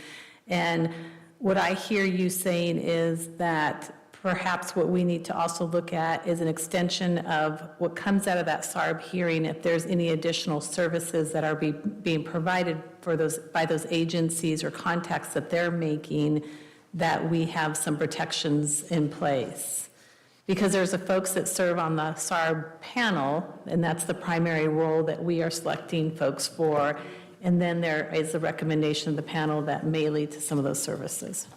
And what I hear you saying is that perhaps what we need to also look at is an extension of what comes out of that SARB hearing, if there's any additional services that are being provided by those agencies or contacts that they're making, that we have some protections in place. Because there's the folks that serve on the SARB panel, and that's the primary role that we are selecting folks for. And then there is a recommendation of the panel that may lead to some of those services.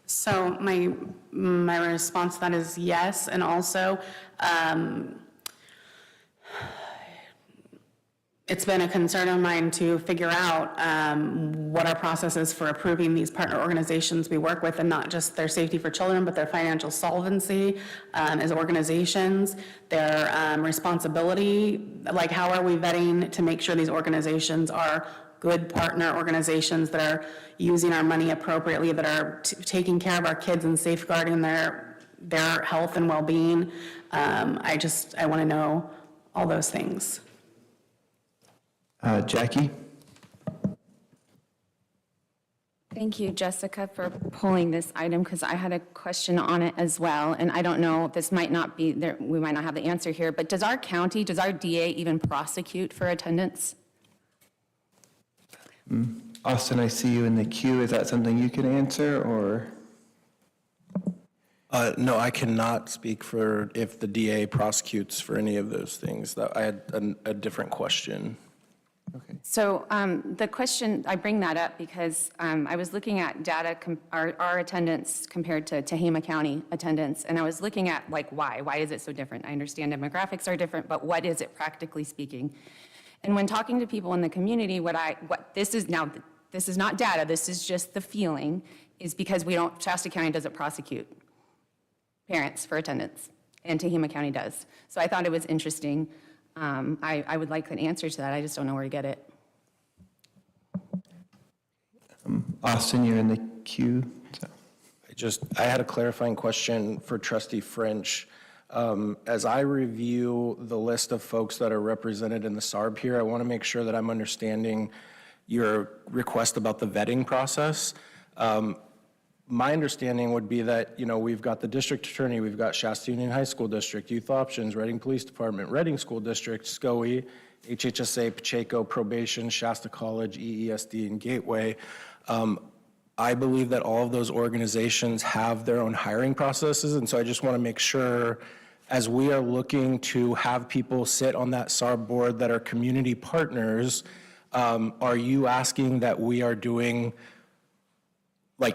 So my response to that is yes, and also it's been a concern of mine to figure out what our process is for approving these partner organizations we work with, and not just their safety for children, but their financial solvency as organizations, their responsibility, like how are we vetting to make sure these organizations are good partner organizations that are using our money appropriately, that are taking care of our kids and safeguarding their health and well-being. I want to know all those things. Jackie? Thank you, Jessica, for pulling this item, because I had a question on it as well, and I don't know, this might not be there, we might not have the answer here, but does our DA even prosecute for attendance? Austin, I see you in the queue. Is that something you can answer, or? No, I cannot speak for if the DA prosecutes for any of those things. I had a different question. Okay. So the question, I bring that up because I was looking at data, our attendance compared to Tehama County attendance, and I was looking at why is it so different? I understand demographics are different, but what is it practically speaking? And when talking to people in the community, this is not data, this is just the feeling, is because Shasta County doesn't prosecute parents for attendance, and Tehama County does. So I thought it was interesting. I would like an answer to that. I just don't know where to get it. Austin, you're in the queue. So. I had a clarifying question for Trustee French. As I review the list of folks that are represented in the SARB here, I want to make sure that I'm understanding your request about the vetting process. My understanding would be that, we've got the district attorney, we've got Shasta Union High School District, Youth Options, Reading Police Department, Reading School District, SCOE, HHSA, Pacheco, Probation, Shasta College, EESD, and Gateway. I believe that all of those organizations have their own hiring processes, and so I just want to make sure, as we are looking to have people sit on that SARB board that are community partners, are you asking that we are doing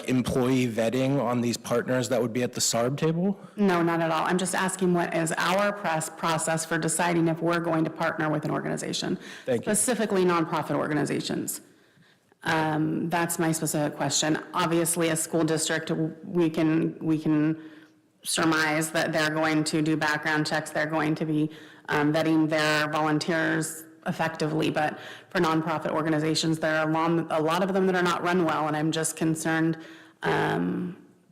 employee vetting on these partners that would be at the SARB table? No, not at all. I'm just asking what is our process for deciding if we're going to partner with an organization. Thank you. Specifically nonprofit organizations. That's my specific question. Obviously, as school district, we can surmise that they're going to do background checks, they're going to be vetting their volunteers effectively, but for nonprofit organizations, there are a lot of them that are not run well, and I'm just concerned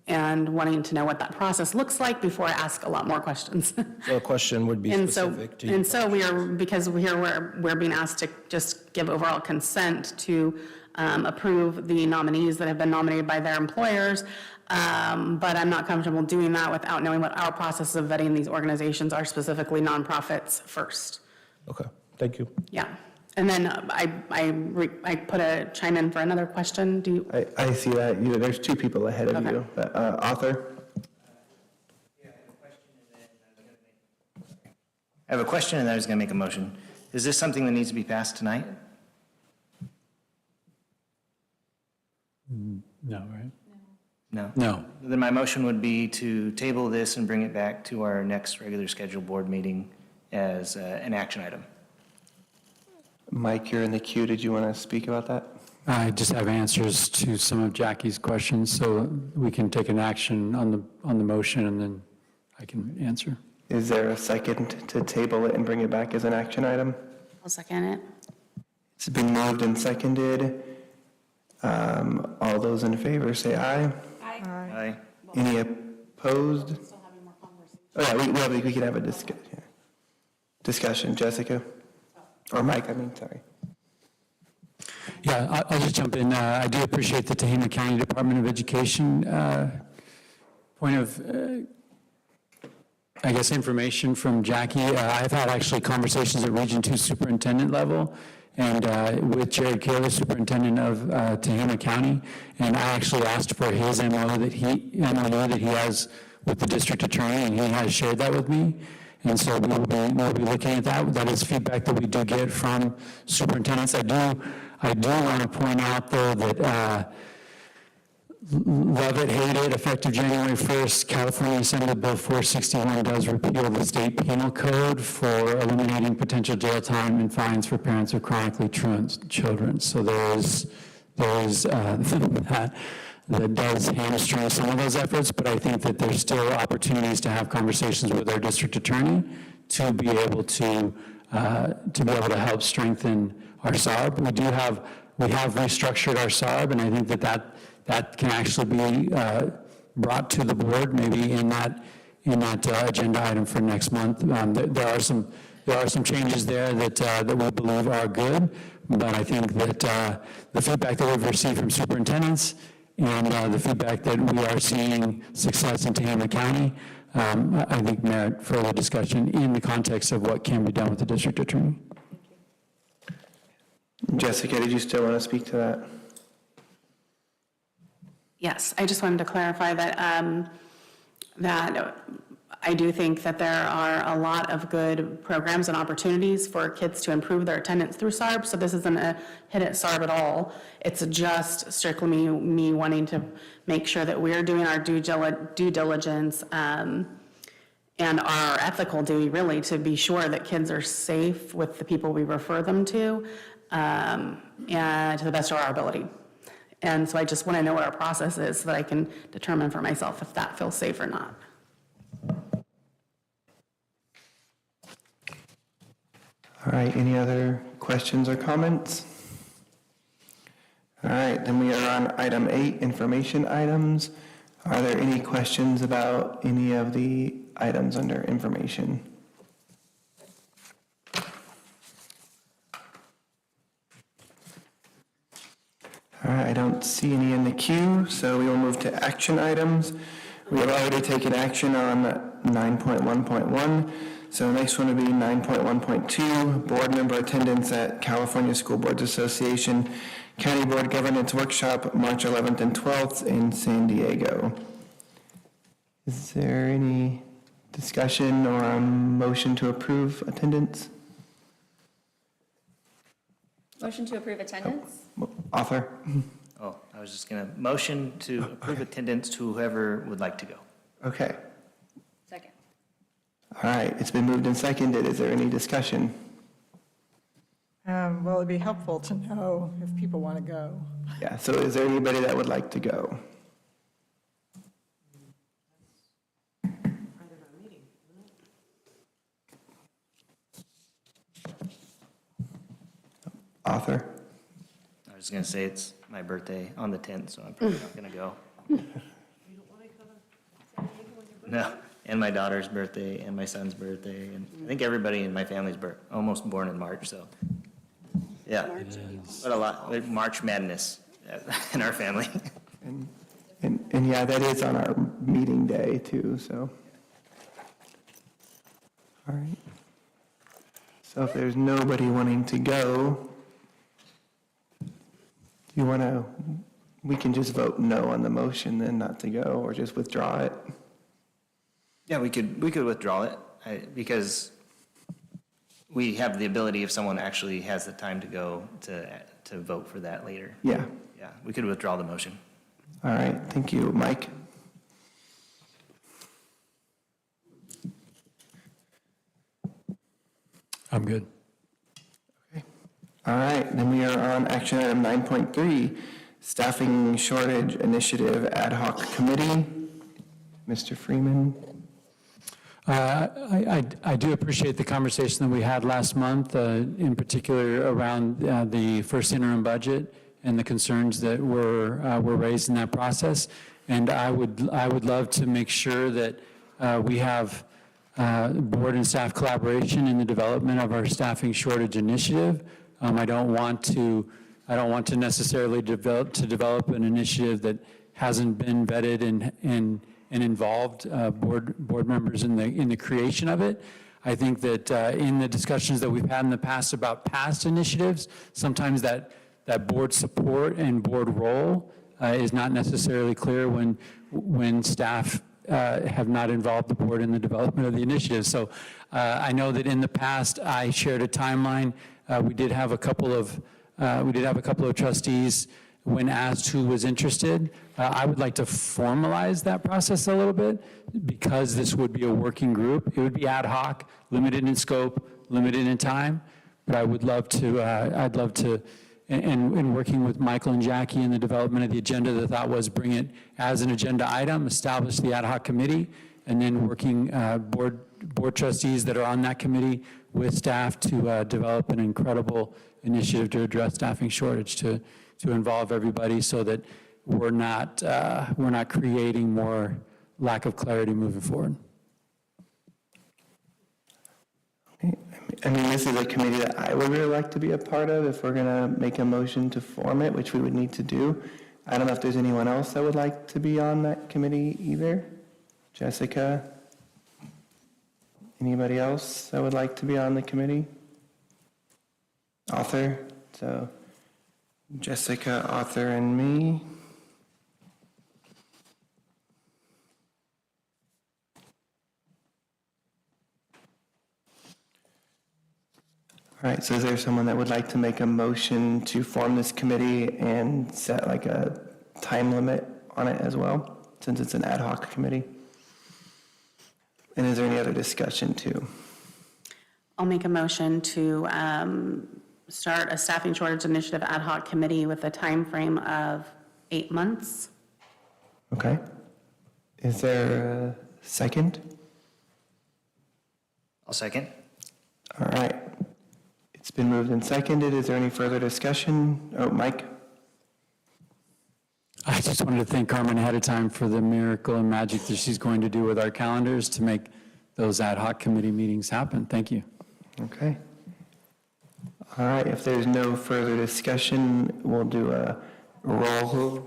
and wanting to know what that process looks like before I ask a lot more questions. So a question would be And so, specific to you. and so because we're being asked to just give overall consent to approve the nominees that have been nominated by their employers, but I'm not comfortable doing that without knowing what our process of vetting these organizations are, specifically nonprofits, first. Okay, thank you. Yeah. And then I put a chime in for another question. Do you? I see that. There's two people ahead of Okay. you. Author? I have a question and I was going to make a motion. Is this something that needs to be passed tonight? No, right? No? No. Then my motion would be to table this and bring it back to our next regular scheduled board meeting as an action item. Mike, you're in the queue. Did you want to speak about that? I just have answers to some of Jackie's questions, so we can take an action on the motion, and then I can answer. Is there a second to table it and bring it back as an action item? I'll second it. It's been moved and seconded. All those in favor say aye. Aye. Any opposed? Oh, yeah, we can have a discussion. Jessica? Or Mike, sorry. Yeah, I'll just jump in. I do appreciate the Tehama County Department of Education point of, I guess, information from Jackie. I've had actually conversations at Region 2 superintendent level and with Jared Kaler, superintendent of Tehama County, and I actually asked for his MOU that he has with the district attorney, and he has shared that with me. And so we'll be looking at that. That is feedback that we do get from superintendents. I do want to point out, though, that love it, hate it, effective January 1st, California Assembly Bill 461 does repeal the state penal code for eliminating potential jail time and fines for parents of chronically truant children. So there is that does hamstring some of those efforts, but I think that there's still opportunities to have conversations with our district attorney to be able to help strengthen our SARB. We have restructured our SARB, and I think that can actually be brought to the board maybe in that agenda item for next month. There are some changes there that we believe are good, but I think that the feedback that we've received from superintendents and the feedback that we are seeing success in Tehama County, I think merit further discussion in the context of what can be done with the district attorney. Jessica, did you still want to speak to that? Yes, I just wanted to clarify that I do think that there are a lot of good programs and opportunities for kids to improve their attendance through SARB, so this isn't a hit at SARB at all. It's just strictly me wanting to make sure that we're doing our due diligence and our ethical duty, really, to be sure that kids are safe with the people we refer them to, and to the best of our ability. And so I just want to know what our process is so that I can determine for myself if that feels safe or not. All right, any other questions or comments? All right, then we are on item 8, information items. Are there any questions about any of the items under information? All right, I don't see any in the queue, so we will move to action items. We have already taken action on 9.1.1, so the next one would be 9.1.2, board member attendance at California School Boards Association County Board Governance Workshop, March 11th and 12th in San Diego. Is there any discussion or a motion to approve attendance? Motion to approve attendance? Author? Oh, I was just going to motion to approve attendance to whoever would like to go. Okay. Second. All right, it's been moved and seconded. Is there any discussion? Well, it'd be helpful to know if people want to go. Yeah, so is there anybody that would like to go? Author? I was going to say it's my birthday on the 10th, so I'm probably not going to go. No, and my daughter's birthday, and my son's birthday, and I think everybody in my family's almost born in March, so. Yeah, but a lot, March Madness in our family. And yeah, that is on our meeting day too, so. All right. So if there's nobody wanting to go, do you want to, we can just vote no on the motion then not to go, or just withdraw it? Yeah, we could withdraw it, because we have the ability, if someone actually has the time to go, to vote for that later. Yeah. Yeah, we could withdraw the motion. All right, thank you. Mike? I'm good. All right, then we are on action item 9.3, Staffing Shortage Initiative Ad Hoc Committee. Mr. Freeman? I do appreciate the conversation that we had last month, in particular around the first interim budget and the concerns that were raised in that process. And I would love to make sure that we have board and staff collaboration in the development of our staffing shortage initiative. I don't want to necessarily develop an initiative that hasn't been vetted and involved board members in the creation of it. I think that in the discussions that we've had in the past about past initiatives, sometimes that board support and board role is not necessarily clear when staff have not involved the board in the development of the initiative. So I know that in the past I shared a timeline. We did have a couple of trustees when asked who was interested. I would like to formalize that process a little bit because this would be a working group. It would be ad hoc, limited in scope, limited in time. But I would love to, and working with Michael and Jackie in the development of the agenda, the thought was bring it as an agenda item, establish the ad hoc committee, and then working board trustees that are on that committee with staff to develop an incredible initiative to address staffing shortage, to involve everybody so that we're not creating more lack of clarity moving forward. I mean, this is a committee that I would really like to be a part of if we're going to make a motion to form it, which we would need to do. I don't know if there's anyone else that would like to be on that committee either. Jessica? Anybody else that would like to be on the committee? Author? So Jessica, Author, and me. All right, so is there someone that would like to make a motion to form this committee and set like a time limit on it as well, since it's an ad hoc committee? And is there any other discussion too? I'll make a motion to start a staffing shortage initiative ad hoc committee with a time frame of 8 months. Okay. Is there a second? I'll second. All right. It's been moved and seconded. Is there any further discussion? Oh, Mike? I just wanted to thank Carmen ahead of time for the miracle and magic that she's going to do with our calendars to make those ad hoc committee meetings happen. Thank you. Okay. All right, if there's no further discussion, we'll do a roll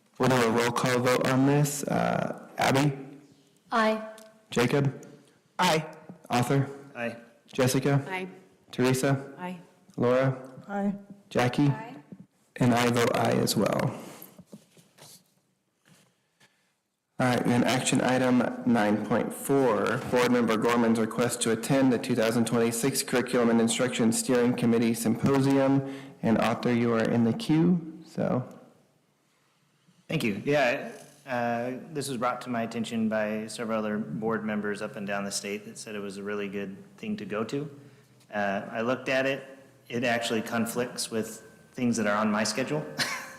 call vote on this. Abby? Aye. Jacob? Aye. Author? Aye. Jessica? Aye. Teresa? Aye. Laura? Aye. Jackie? Aye. And I vote aye as well. All right, then action item 9.4, Board Member Gorman's request to attend the 2026 Curriculum and Instruction Steering Committee Symposium. And Author, you are in the queue, so. Thank you. Yeah, this was brought to my attention by several other board members up and down the state that said it was a really good thing to go to. I looked at it. It actually conflicts with things that are on my schedule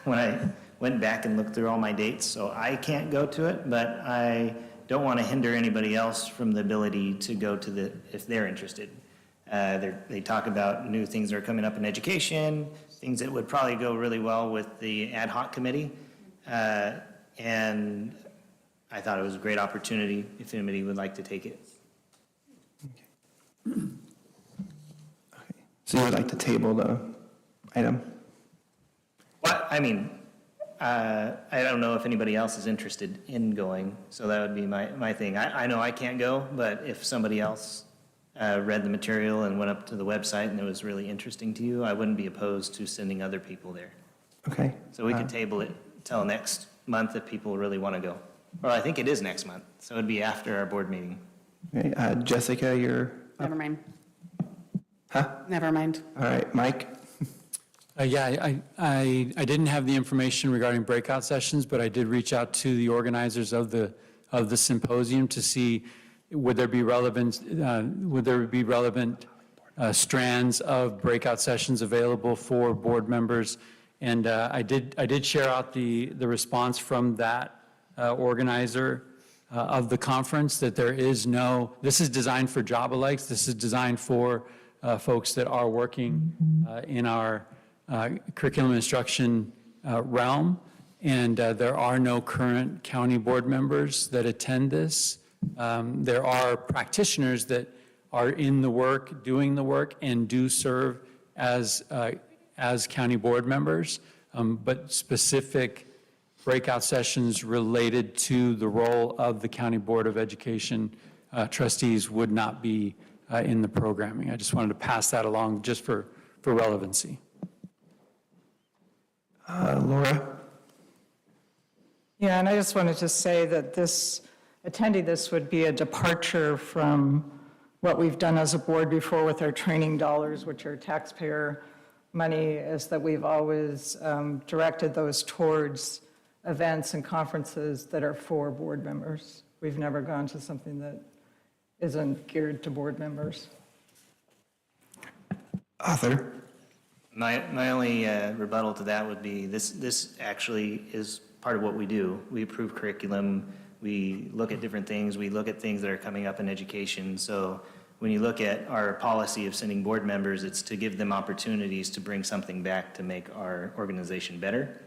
when I went back and looked through all my dates, so I can't go to it, but I don't want to hinder anybody else from the ability to go to if they're interested. They talk about new things that are coming up in education, things that would probably go really well with the ad hoc committee. And I thought it was a great opportunity if anybody would like to take it. So you would like to table the item? Well, I mean, I don't know if anybody else is interested in going, so that would be my thing. I know I can't go, but if somebody else read the material and went up to the website and it was really interesting to you, I wouldn't be opposed to sending other people there. Okay. So we could table it till next month if people really want to go. Well, I think it is next month, so it'd be after our board meeting. Okay, Jessica, you're up. Never mind. Huh? Never mind. All right, Mike? Yeah, I didn't have the information regarding breakout sessions, but I did reach out to the organizers of the symposium to see would there be relevant strands of breakout sessions available for board members. And I did share out the response from that organizer of the conference that there is no, this is designed for job alikes. This is designed for folks that are working in our curriculum instruction realm, and there are no current county board members that attend this. There are practitioners that are in the work, doing the work, and do serve as county board members, but specific breakout sessions related to the role of the County Board of Education trustees would not be in the programming. I just wanted to pass that along just for relevancy. Laura? Yeah, and I just wanted to say that attending this would be a departure from what we've done as a board before with our training dollars, which are taxpayer money, is that we've always directed those towards events and conferences that are for board members. We've never gone to something that isn't geared to board members. Arthur? My only rebuttal to that would be this actually is part of what we do. We approve curriculum, we look at different things, we look at things that are coming up in education. So when you look at our policy of sending board members, it's to give them opportunities to bring something back to make our organization better.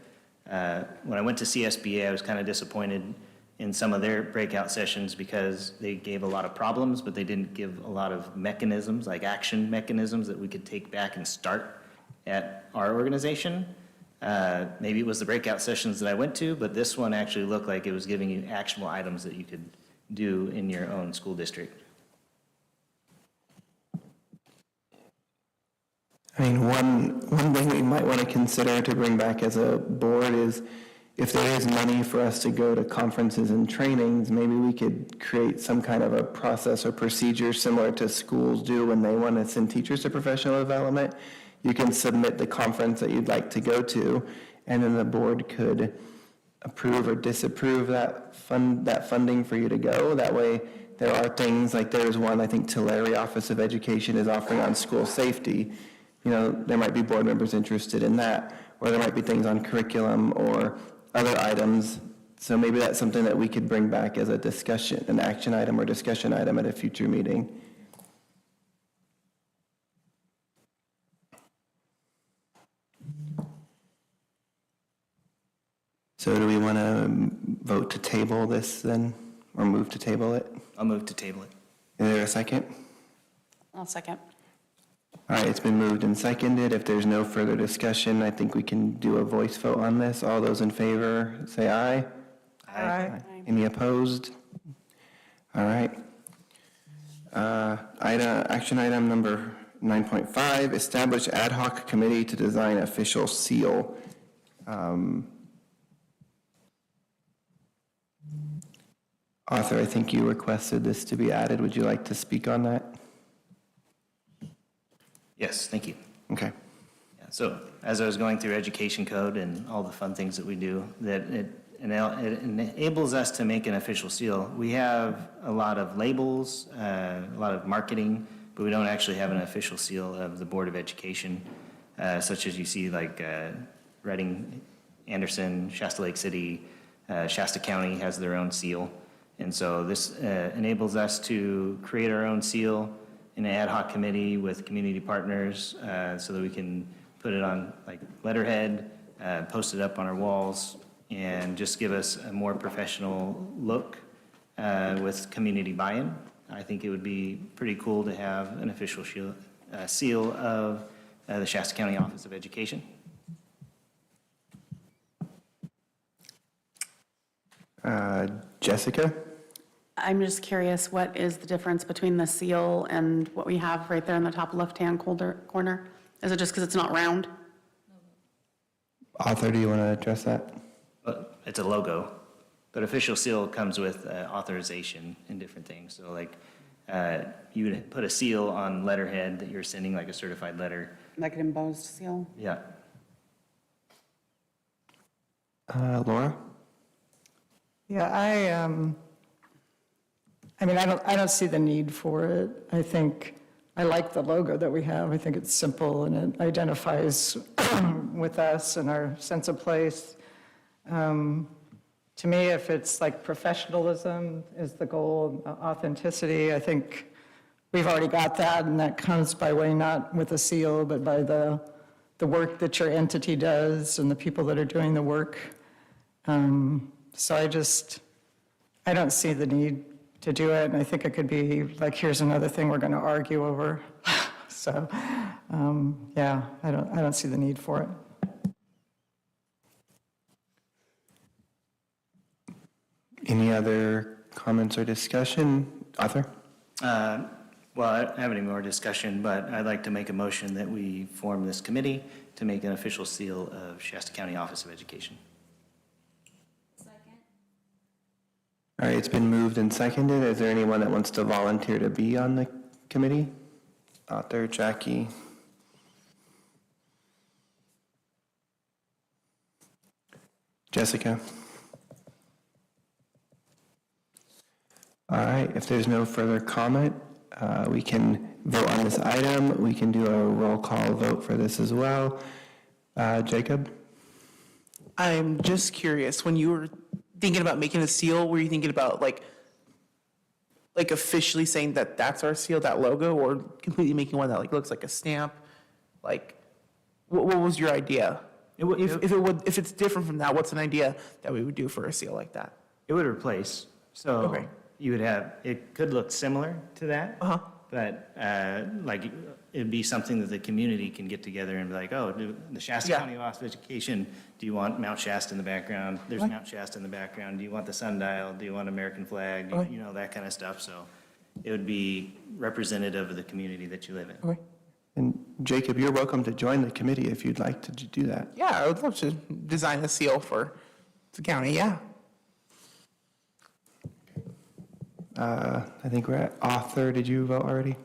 When I went to CSBA, I was kind of disappointed in some of their breakout sessions because they gave a lot of problems, but they didn't give a lot of mechanisms, like action mechanisms that we could take back and start at our organization. Maybe it was the breakout sessions that I went to, but this one actually looked like it was giving you actionable items that you could do in your own school district. I mean, one thing we might want to consider to bring back as a board is if there is money for us to go to conferences and trainings, maybe we could create some kind of a process or procedure similar to schools do when they want to send teachers to professional development. You can submit the conference that you'd like to go to, and then the board could approve or disapprove that funding for you to go. That way, there are things like there's one, I think Tulare Office of Education is offering on school safety. You know, there might be board members interested in that, or there might be things on curriculum or other items. So maybe that's something that we could bring back as a discussion, an action item or discussion item at a future meeting. So do we want to vote to table this then, or move to table it? I'll move to table it. Is there a second? I'll second. All right, it's been moved and seconded. If there's no further discussion, I think we can do a voice vote on this. All those in favor, say aye. Aye. Any opposed? All right. Action item number 9.5, establish ad hoc committee to design official seal. Arthur, I think you requested this to be added. Would you like to speak on that? Yes, thank you. Okay. Yeah, so as I was going through education code and all the fun things that we do, that it enables us to make an official seal. We have a lot of labels, a lot of marketing, but we don't actually have an official seal of the Board of Education, such as you see like Reading, Anderson, Shasta Lake City, Shasta County has their own seal. And so this enables us to create our own seal in an ad hoc committee with community partners so that we can put it on like letterhead, post it up on our walls, and just give us a more professional look with community buy-in. I think it would be pretty cool to have an official seal of the Shasta County Office of Education. Jessica? I'm just curious, what is the difference between the seal and what we have right there in the top left-hand corner? Is it just because it's not round? Author, do you want to address that? It's a logo, but official seal comes with authorization and different things. So like, you would put a seal on letterhead that you're sending, like a certified letter. Like an embossed seal? Yeah. Laura? Yeah, I mean, I don't see the need for it. I think, I like the logo that we have. I think it's simple and it identifies with us and our sense of place. To me, if it's like professionalism is the goal, authenticity, I think we've already got that, and that comes by way not with a seal, but by the work that your entity does and the people that are doing the work. So I don't see the need to do it, and I think it could be like, here's another thing we're going to argue over. So, yeah, I don't see the need for it. Any other comments or discussion? Author? Well, I don't have any more discussion, but I'd like to make a motion that we form this committee to make an official seal of Shasta County Office of Education. All right, it's been moved and seconded. Is there anyone that wants to volunteer to be on the committee? Author, Jackie. Jessica? All right, if there's no further comment, we can vote on this item. We can do a roll call vote for this as well. Jacob? I'm just curious, when you were thinking about making a seal, were you thinking about like officially saying that that's our seal, that logo, or completely making one that like looks like a stamp? Like, what was your idea? If it's different from that, what's an idea that we would do for a seal like that? It would replace, so Okay. you would have, it could look similar to that. Uh-huh. But like, it'd be something that the community can get together and be like, oh, the Shasta Yeah. County Office of Education, do you want Mount Shasta in the background? There's Okay. Mount Shasta in the background. Do you want the sundial? Do you want American flag? Okay. You know, that kind of stuff. So it would be representative of the community that you live in. Okay. And Jacob, you're welcome to join the committee if you'd like to do that. Yeah, I would love to design a seal for the county, yeah. I think we're at author. Did you vote already?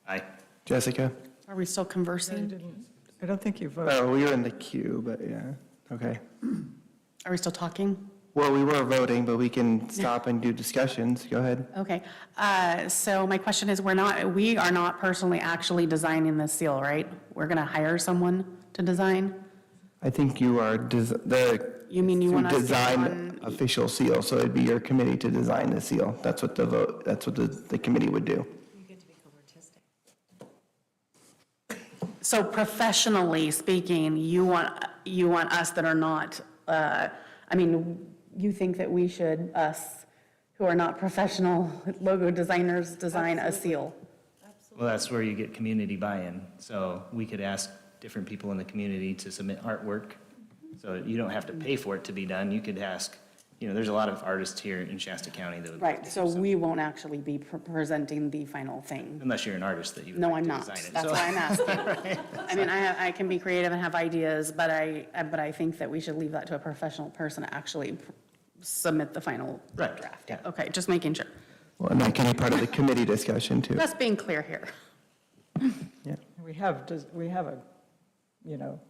Aye. Jessica? Are we still conversing? I don't think you voted. Oh, we were in the queue, but yeah, okay. Are we still talking? Well, we were voting, but we can stop and do discussions. Go ahead. Okay, so my question is, we are not personally actually designing this seal, right? We're gonna hire someone to design? I think you are You mean you want us to design on- official seal, so it'd be your committee to design the seal. That's what the committee would do. So professionally speaking, you want us that are not, you think that we should, us who are not professional logo designers, design a seal? Well, that's where you get community buy-in. So we could ask different people in the community to submit artwork. So you don't have to pay for it to be done. You could ask, there's a lot of artists here in Shasta County that would. like Right, to so do something. we won't actually be presenting the final thing. Unless you're an artist that you would No, like I'm to not. design it. That's So- why I'm asking. I can be creative and have ideas, but I think that we should leave that to a professional person to actually submit the final Right, draft. yeah. Okay, just making sure. Well, and that can be part of the committee discussion too. Just being clear here. Yeah. We have a,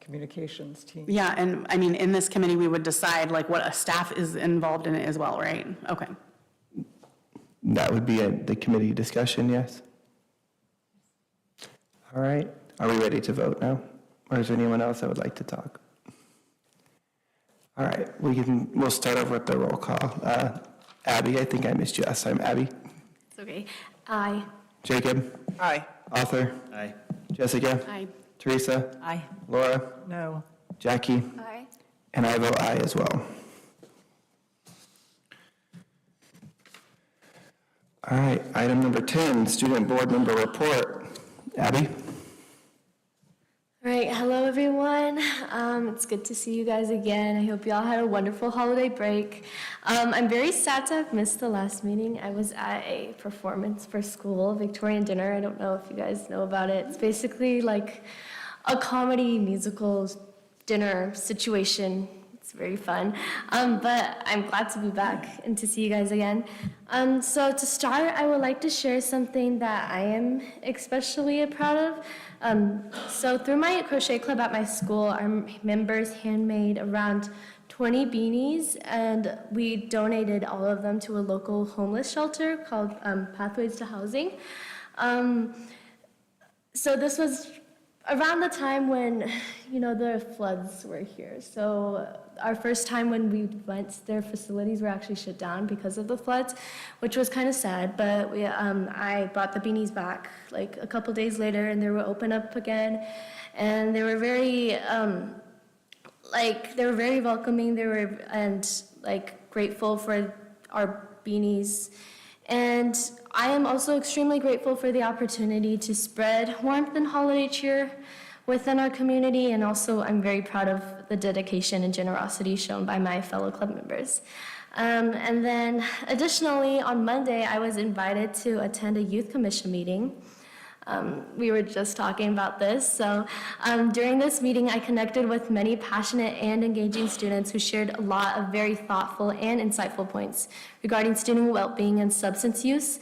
communications team. Yeah, and in this committee, we would decide like what a staff is involved in it as well, right? Okay. That would be the committee discussion, yes? All right. Are we ready to vote now? Or is there anyone else that would like to talk? All right, we'll start over with the roll call. Abby, I think I missed you last time. Abby? It's okay. Aye. Jacob? Aye. Arthur? Aye. Jessica? Aye. Teresa? Aye. Laura? No. Jackie? Aye. And I vote aye as well. All right, item number 10, student board member report. Abby? All right, hello everyone. It's good to see you guys again. I hope you all had a wonderful holiday break. I'm very sad to have missed the last meeting. I was at a performance for school, Victorian Dinner. I don't know if you guys know about it. It's basically like a comedy musical dinner situation. It's very fun. But I'm glad to be back and to see you guys again. So to start, I would like to share something that I am especially proud of. So through my crochet club at my school, our members handmade around 20 beanies, and we donated all of them to a local homeless shelter called Pathways to Housing. So this was around the time when, the floods were here. So our first time when we went, their facilities were actually shut down because of the floods, which was kind of sad. But I brought the beanies back like a couple days later, and they were open up again, and they were very welcoming. They were grateful for our beanies. And I am also extremely grateful for the opportunity to spread warmth and holiday cheer within our community, and also I'm very proud of the dedication and generosity shown by my fellow club members. And then additionally, on Monday, I was invited to attend a youth commission meeting. We were just talking about this. So during this meeting, I connected with many passionate and engaging students who shared a lot of very thoughtful and insightful points regarding student well-being and substance use,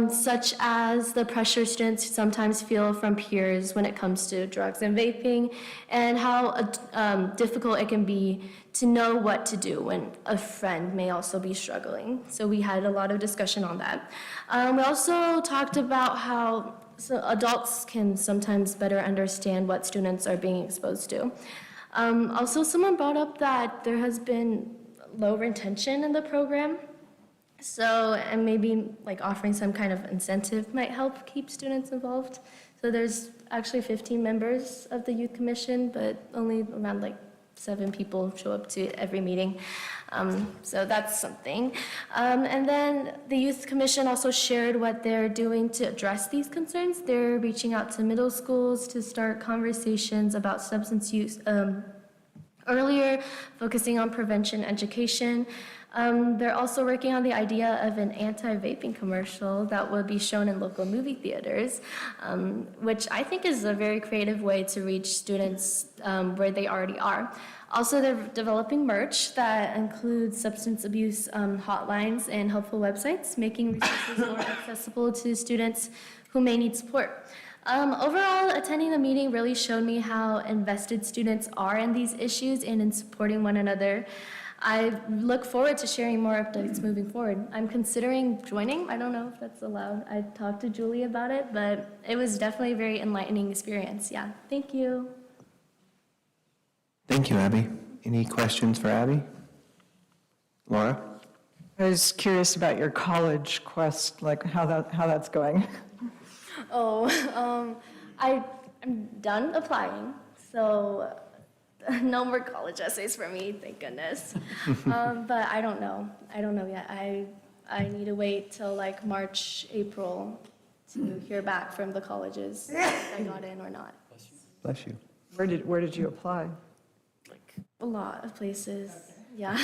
such as the pressure students sometimes feel from peers when it comes to drugs and vaping, and how difficult it can be to know what to do when a friend may also be struggling. So we had a lot of discussion on that. We also talked about how adults can sometimes better understand what students are being exposed to. Also, someone brought up that there has been low retention in the program. So, and maybe offering some kind of incentive might help keep students involved. So there's actually 15 members of the youth commission, but only around 7 people show up to every meeting. So that's something. And then the youth commission also shared what they're doing to address these concerns. They're reaching out to middle schools to start conversations about substance use earlier, focusing on prevention education. They're also working on the idea of an anti-vaping commercial that will be shown in local movie theaters, which I think is a very creative way to reach students where they already are. Also, they're developing merch that includes substance abuse hotlines and helpful websites, making resources more accessible to students who may need support. Overall, attending the meeting really showed me how invested students are in these issues and in supporting one another. I look forward to sharing more updates moving forward. I'm considering joining. I don't know if that's allowed. I talked to Julie about it, but it was definitely a very enlightening experience. Yeah, thank you. Thank you, Abby. Any questions for Abby? Laura? I was curious about your college quest, how that's going. I'm done applying, so no more college essays for me, thank goodness. But I don't know yet. I need to wait till March, April to hear back from the colleges if I got in or not. Bless you. Where did you apply? A lot of places, yeah.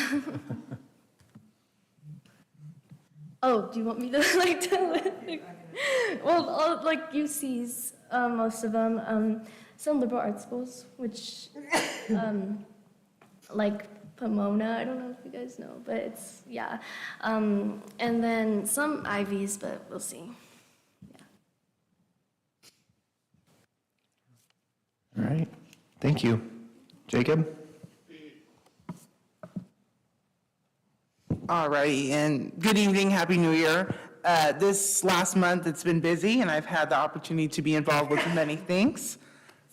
Oh, do you want me to well, UCs, most of them, some liberal arts schools, which, Pomona, I don't know if you guys know, but it's, yeah. And then some Ivies, but we'll see. Yeah. All right. Thank you. Jacob? All right, and good evening, Happy New Year. This last month, it's been busy, and I've had the opportunity to be involved with many things.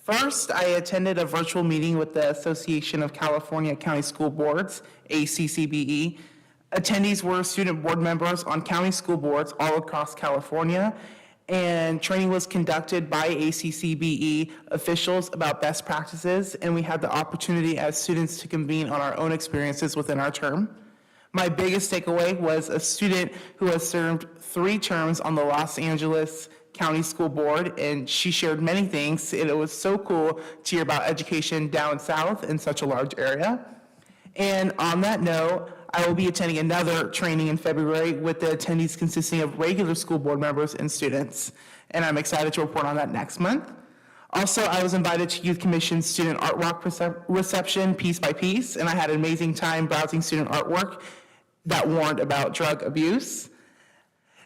First, I attended a virtual meeting with the Association of California County School Boards, ACCBE. Attendees were student board members on county school boards all across California, and training was conducted by ACCBE officials about best practices, and we had the opportunity as students to convene on our own experiences within our term. My biggest takeaway was a student who has served 3 terms on the Los Angeles County School Board, and she shared many things, and it was so cool to hear about education down south in such a large area. And on that note, I will be attending another training in February with the attendees consisting of regular school board members and students, and I'm excited to report on that next month. Also, I was invited to Youth Commission's Student Art Walk reception piece by piece, and I had an amazing time browsing student artwork that warned about drug abuse.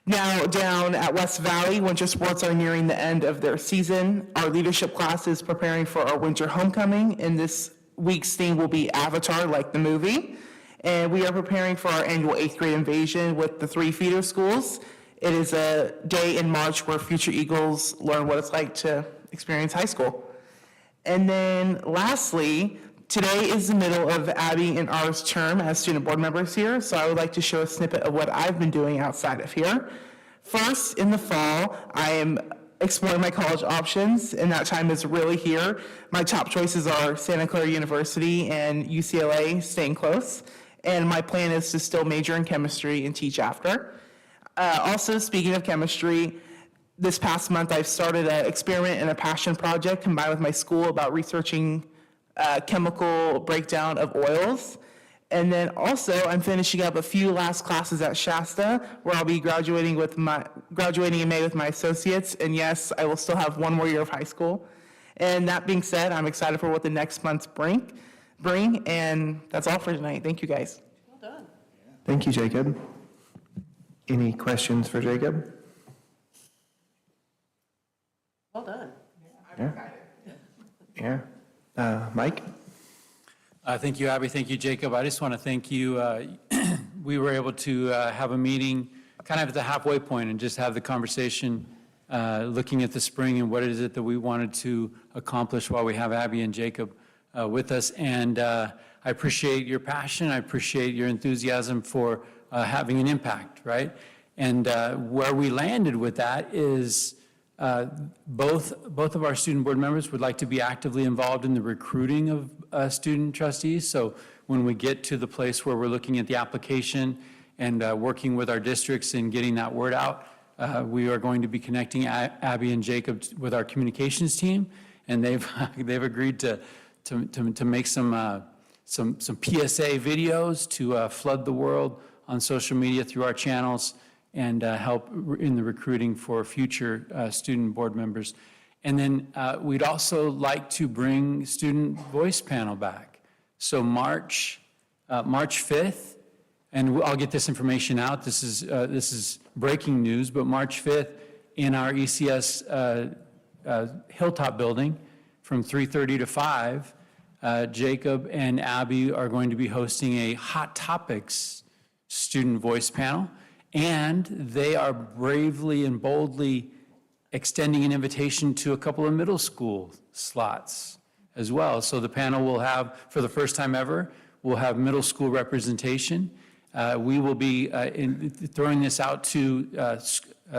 Now, down at West Valley, winter sports are nearing the end of their season. Our leadership class is preparing for our winter homecoming, and this week's theme will be Avatar, like the movie. And we are preparing for our annual 8th grade invasion with the 3 feeder schools. It is a day in March where future Eagles learn what it's like to experience high school. And then lastly, today is the middle of Abby and ours term as student board members here, so I would like to show a snippet of what I've been doing outside of here. First, in the fall, I am exploring my college options, and that time is really here. My top choices are Santa Clara University and UCLA, staying close. And my plan is to still major in chemistry and teach after. Also, speaking of chemistry, this past month I've started an experiment and a passion project combined with my school about researching chemical breakdown of oils. And then also I'm finishing up a few last classes at Shasta where I'll be graduating in May with my associates. And yes, I will still have 1 more year of high school. And that being said, I'm excited for what the next months bring, and that's all for tonight. Thank you, guys. Thank you, Jacob. Any questions for Jacob? Well done. Yeah. Mike? Thank you, Abby. Thank you, Jacob. I just want to thank you. We were able to have a meeting kind of at the halfway point and just have the conversation looking at the spring and what is it that we wanted to accomplish while we have Abby and Jacob with us. And I appreciate your passion. I appreciate your enthusiasm for having an impact, right? And where we landed with that is both of our student board members would like to be actively involved in the recruiting of student trustees. So when we get to the place where we're looking at the application and working with our districts and getting that word out, we are going to be connecting Abby and Jacob with our communications team, and they've agreed to make some PSA videos to flood the world on social media through our channels and help in the recruiting for future student board members. And then we'd also like to bring student voice panel back. So March 5th, and I'll get this information out. This is breaking news, but March 5th in our ECS Hilltop building from 3:30 to 5, Jacob and Abby are going to be hosting a Hot Topics student voice panel, and they are bravely and boldly extending an invitation to a couple of middle school slots as well. So the panel will have, for the first time ever, we'll have middle school representation. We will be throwing this out to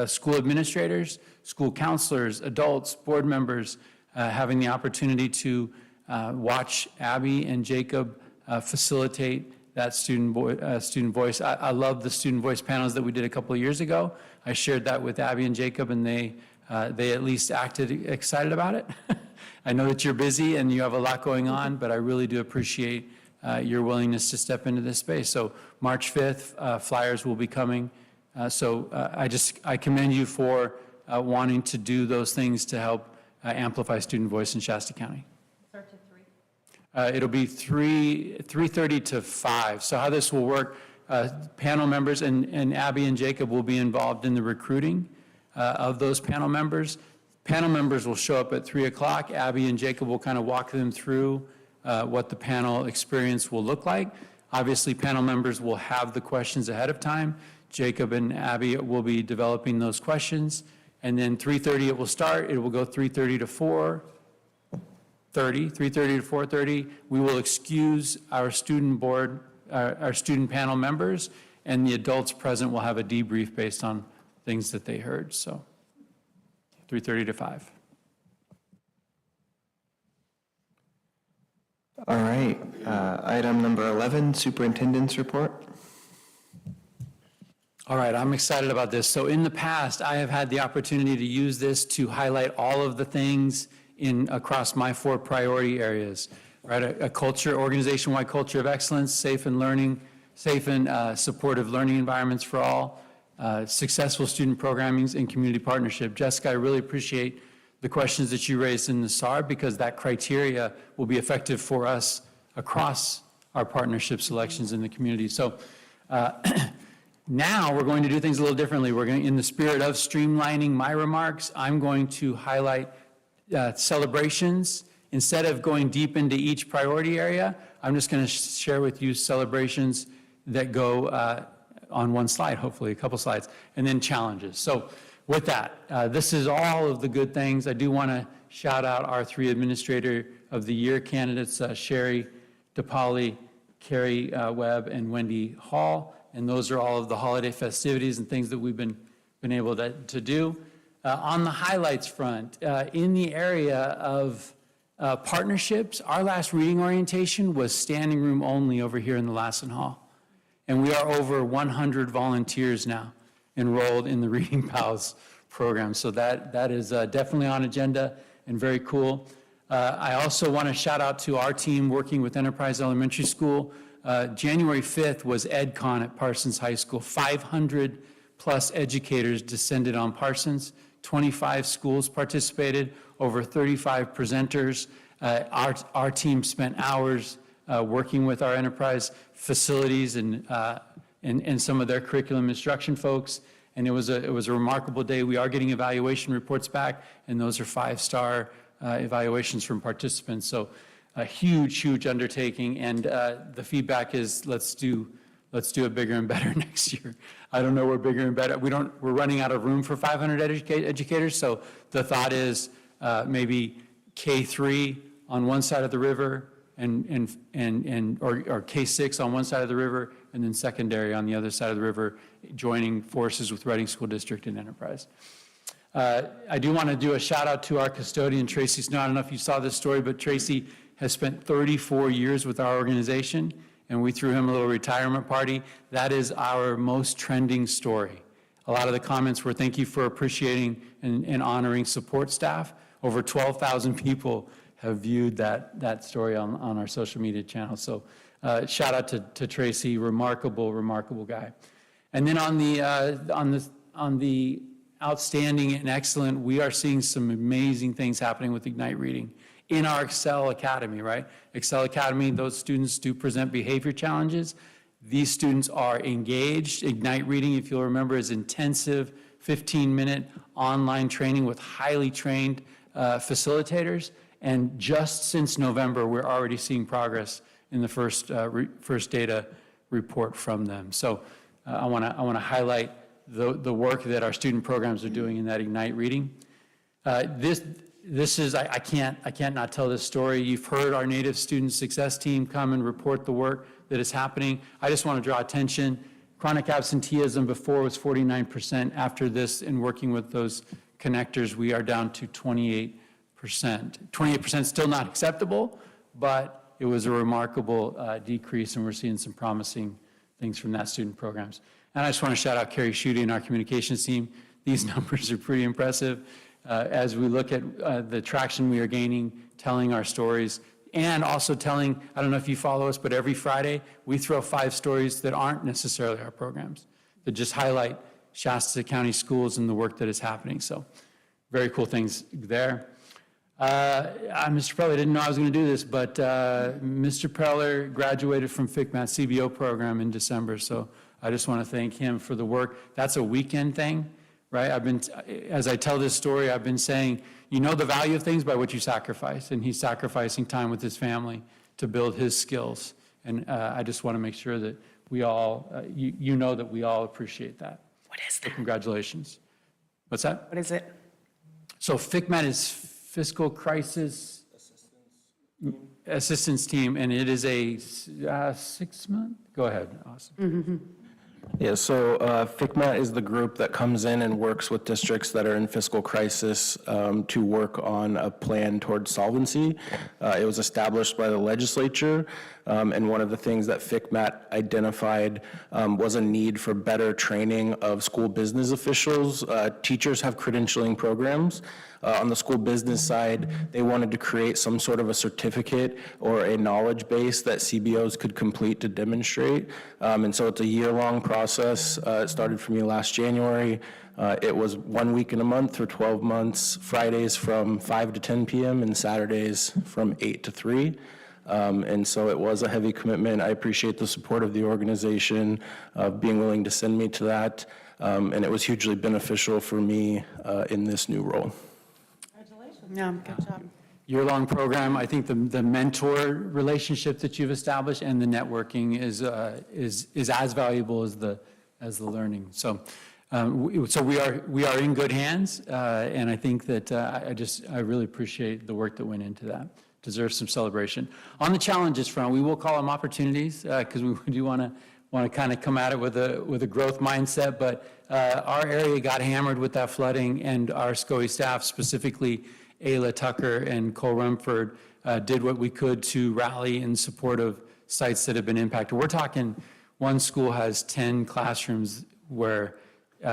school administrators, school counselors, adults, board members, having the opportunity to watch Abby and Jacob facilitate that student voice. I love the student voice panels that we did a couple of years ago. I shared that with Abby and Jacob, and they at least acted excited about it. I know that you're busy and you have a lot going on, but I really do appreciate your willingness to step into this space. So March 5th, flyers will be coming. I commend you for wanting to do those things to help amplify student voice in Shasta County. It'll be 3:30 to 5. So how this will work, panel members and Abby and Jacob will be involved in the recruiting of those panel members. Panel members will show up at 3 o'clock. Abby and Jacob will kind of walk them through what the panel experience will look like. Obviously, panel members will have the questions ahead of time. Jacob and Abby will be developing those questions. And then 3:30 it will start. It will go 3:30 to 4:30, 3:30 to 4:30. We will excuse our student board, our student panel members, and the adults present will have a debrief based on things that they heard. So 3:30 to 5. All right, item number 11, superintendent's report. All right, I'm excited about this. So in the past, I have had the opportunity to use this to highlight all of the things across my 4 priority areas, right? A culture, organization-wide culture of excellence, safe and supportive learning environments for all, successful student programmings, and community partnership. Jessica, I really appreciate the questions that you raised in the SAR because that criteria will be effective for us across our partnership selections in the community. So now we're going to do things a little differently. We're going to, in the spirit of streamlining my remarks, I'm going to highlight celebrations. Instead of going deep into each priority area, I'm just going to share with you celebrations that go on one slide, hopefully a couple slides, and then challenges. So with that, this is all of the good things. I do want to shout out our 3 Administrator of the Year candidates, Sherry DePauli, Carrie Webb, and Wendy Hall. And those are all of the holiday festivities and things that we've been able to do. On the highlights front, in the area of partnerships, our last reading orientation was standing room only over here in the Lassen Hall. And we are over 100 volunteers now enrolled in the Reading Pals program. So that is definitely on agenda and very cool. I also want to shout out to our team working with Enterprise Elementary School. January 5th was EdCon at Parsons High School. 500 plus educators descended on Parsons. 25 schools participated, over 35 presenters. Our team spent hours working with our enterprise facilities and some of their curriculum instruction folks, and it was a remarkable day. We are getting evaluation reports back, and those are 5-star evaluations from participants. So a huge undertaking, and the feedback is let's do it bigger and better next year. I don't know, we're bigger and better. We're running out of room for 500 educators, so the thought is maybe K3 on one side of the river or K6 on one side of the river, and then secondary on the other side of the river, joining forces with Reading School District and Enterprise. I do want to do a shout out to our custodian, Tracy Snow. I don't know if you saw this story, but Tracy has spent 34 years with our organization, and we threw him a little retirement party. That is our most trending story. A lot of the comments were thank you for appreciating and honoring support staff. Over 12,000 people have viewed that story on our social media channel. So shout out to Tracy, remarkable guy. And then on the outstanding and excellent, we are seeing some amazing things happening with Ignite Reading in our Excel Academy, right? Excel Academy, those students do present behavior challenges. These students are engaged. Ignite Reading, if you'll remember, is intensive 15-minute online training with highly trained facilitators. And just since November, we're already seeing progress in the first data report from them. So I want to highlight the work that our student programs are doing in that Ignite Reading. This is, I can't not tell this story. You've heard our Native Student Success Team come and report the work that is happening. I just want to draw attention. Chronic absenteeism before was 49%. After this, in working with those connectors, we are down to 28%. 28% still not acceptable, but it was a remarkable decrease, and we're seeing some promising things from that student programs. And I just want to shout out Carrie Schutte and our communications team. These numbers are pretty impressive as we look at the traction we are gaining, telling our stories, and also telling, I don't know if you follow us, but every Friday we throw 5 stories that aren't necessarily our programs, that just highlight Shasta County schools and the work that is happening. So very cool things there. Mr. Preller, I didn't know I was going to do this, but Mr. Preller graduated from FCMAT CBO program in December, so I just want to thank him for the work. That's a weekend thing, right? As I tell this story, I've been saying, you know the value of things by what you sacrifice, and he's sacrificing time with his family to build his skills, and I just want to make sure that we all, you know that we all appreciate that. What is So that? congratulations. What's that? What is it? So FCMAT is Fiscal Crisis Assistance Team, and it is a 6-month? Go ahead, Austin. Yeah, so FICMA is the group that comes in and works with districts that are in fiscal crisis to work on a plan towards solvency. It was established by the legislature, and one of the things that FICMAT identified was a need for better training of school business officials. Teachers have credentialing programs. On the school business side, they wanted to create some sort of a certificate or a knowledge base that CBOs could complete to demonstrate. And so it's a year-long process. It started for me last January. It was 1 week in a month for 12 months, Fridays from 5 to 10 p.m. and Saturdays from 8 to 3. And so it was a heavy commitment. I appreciate the support of the organization of being willing to send me to that. And it was hugely beneficial for me in this new role. Yeah, good job. Year-long program, I think the mentor relationship that you've established and the networking is as valuable as the learning. So we are in good hands, and I think that I really appreciate the work that went into that. Deserves some celebration. On the challenges front, we will call them opportunities because we do want to kind of come at it with a growth mindset. But our area got hammered with that flooding, and our SCOE staff, specifically Ayla Tucker and Cole Rumford, did what we could to rally in support of sites that have been impacted. We're talking one school has 10 classrooms where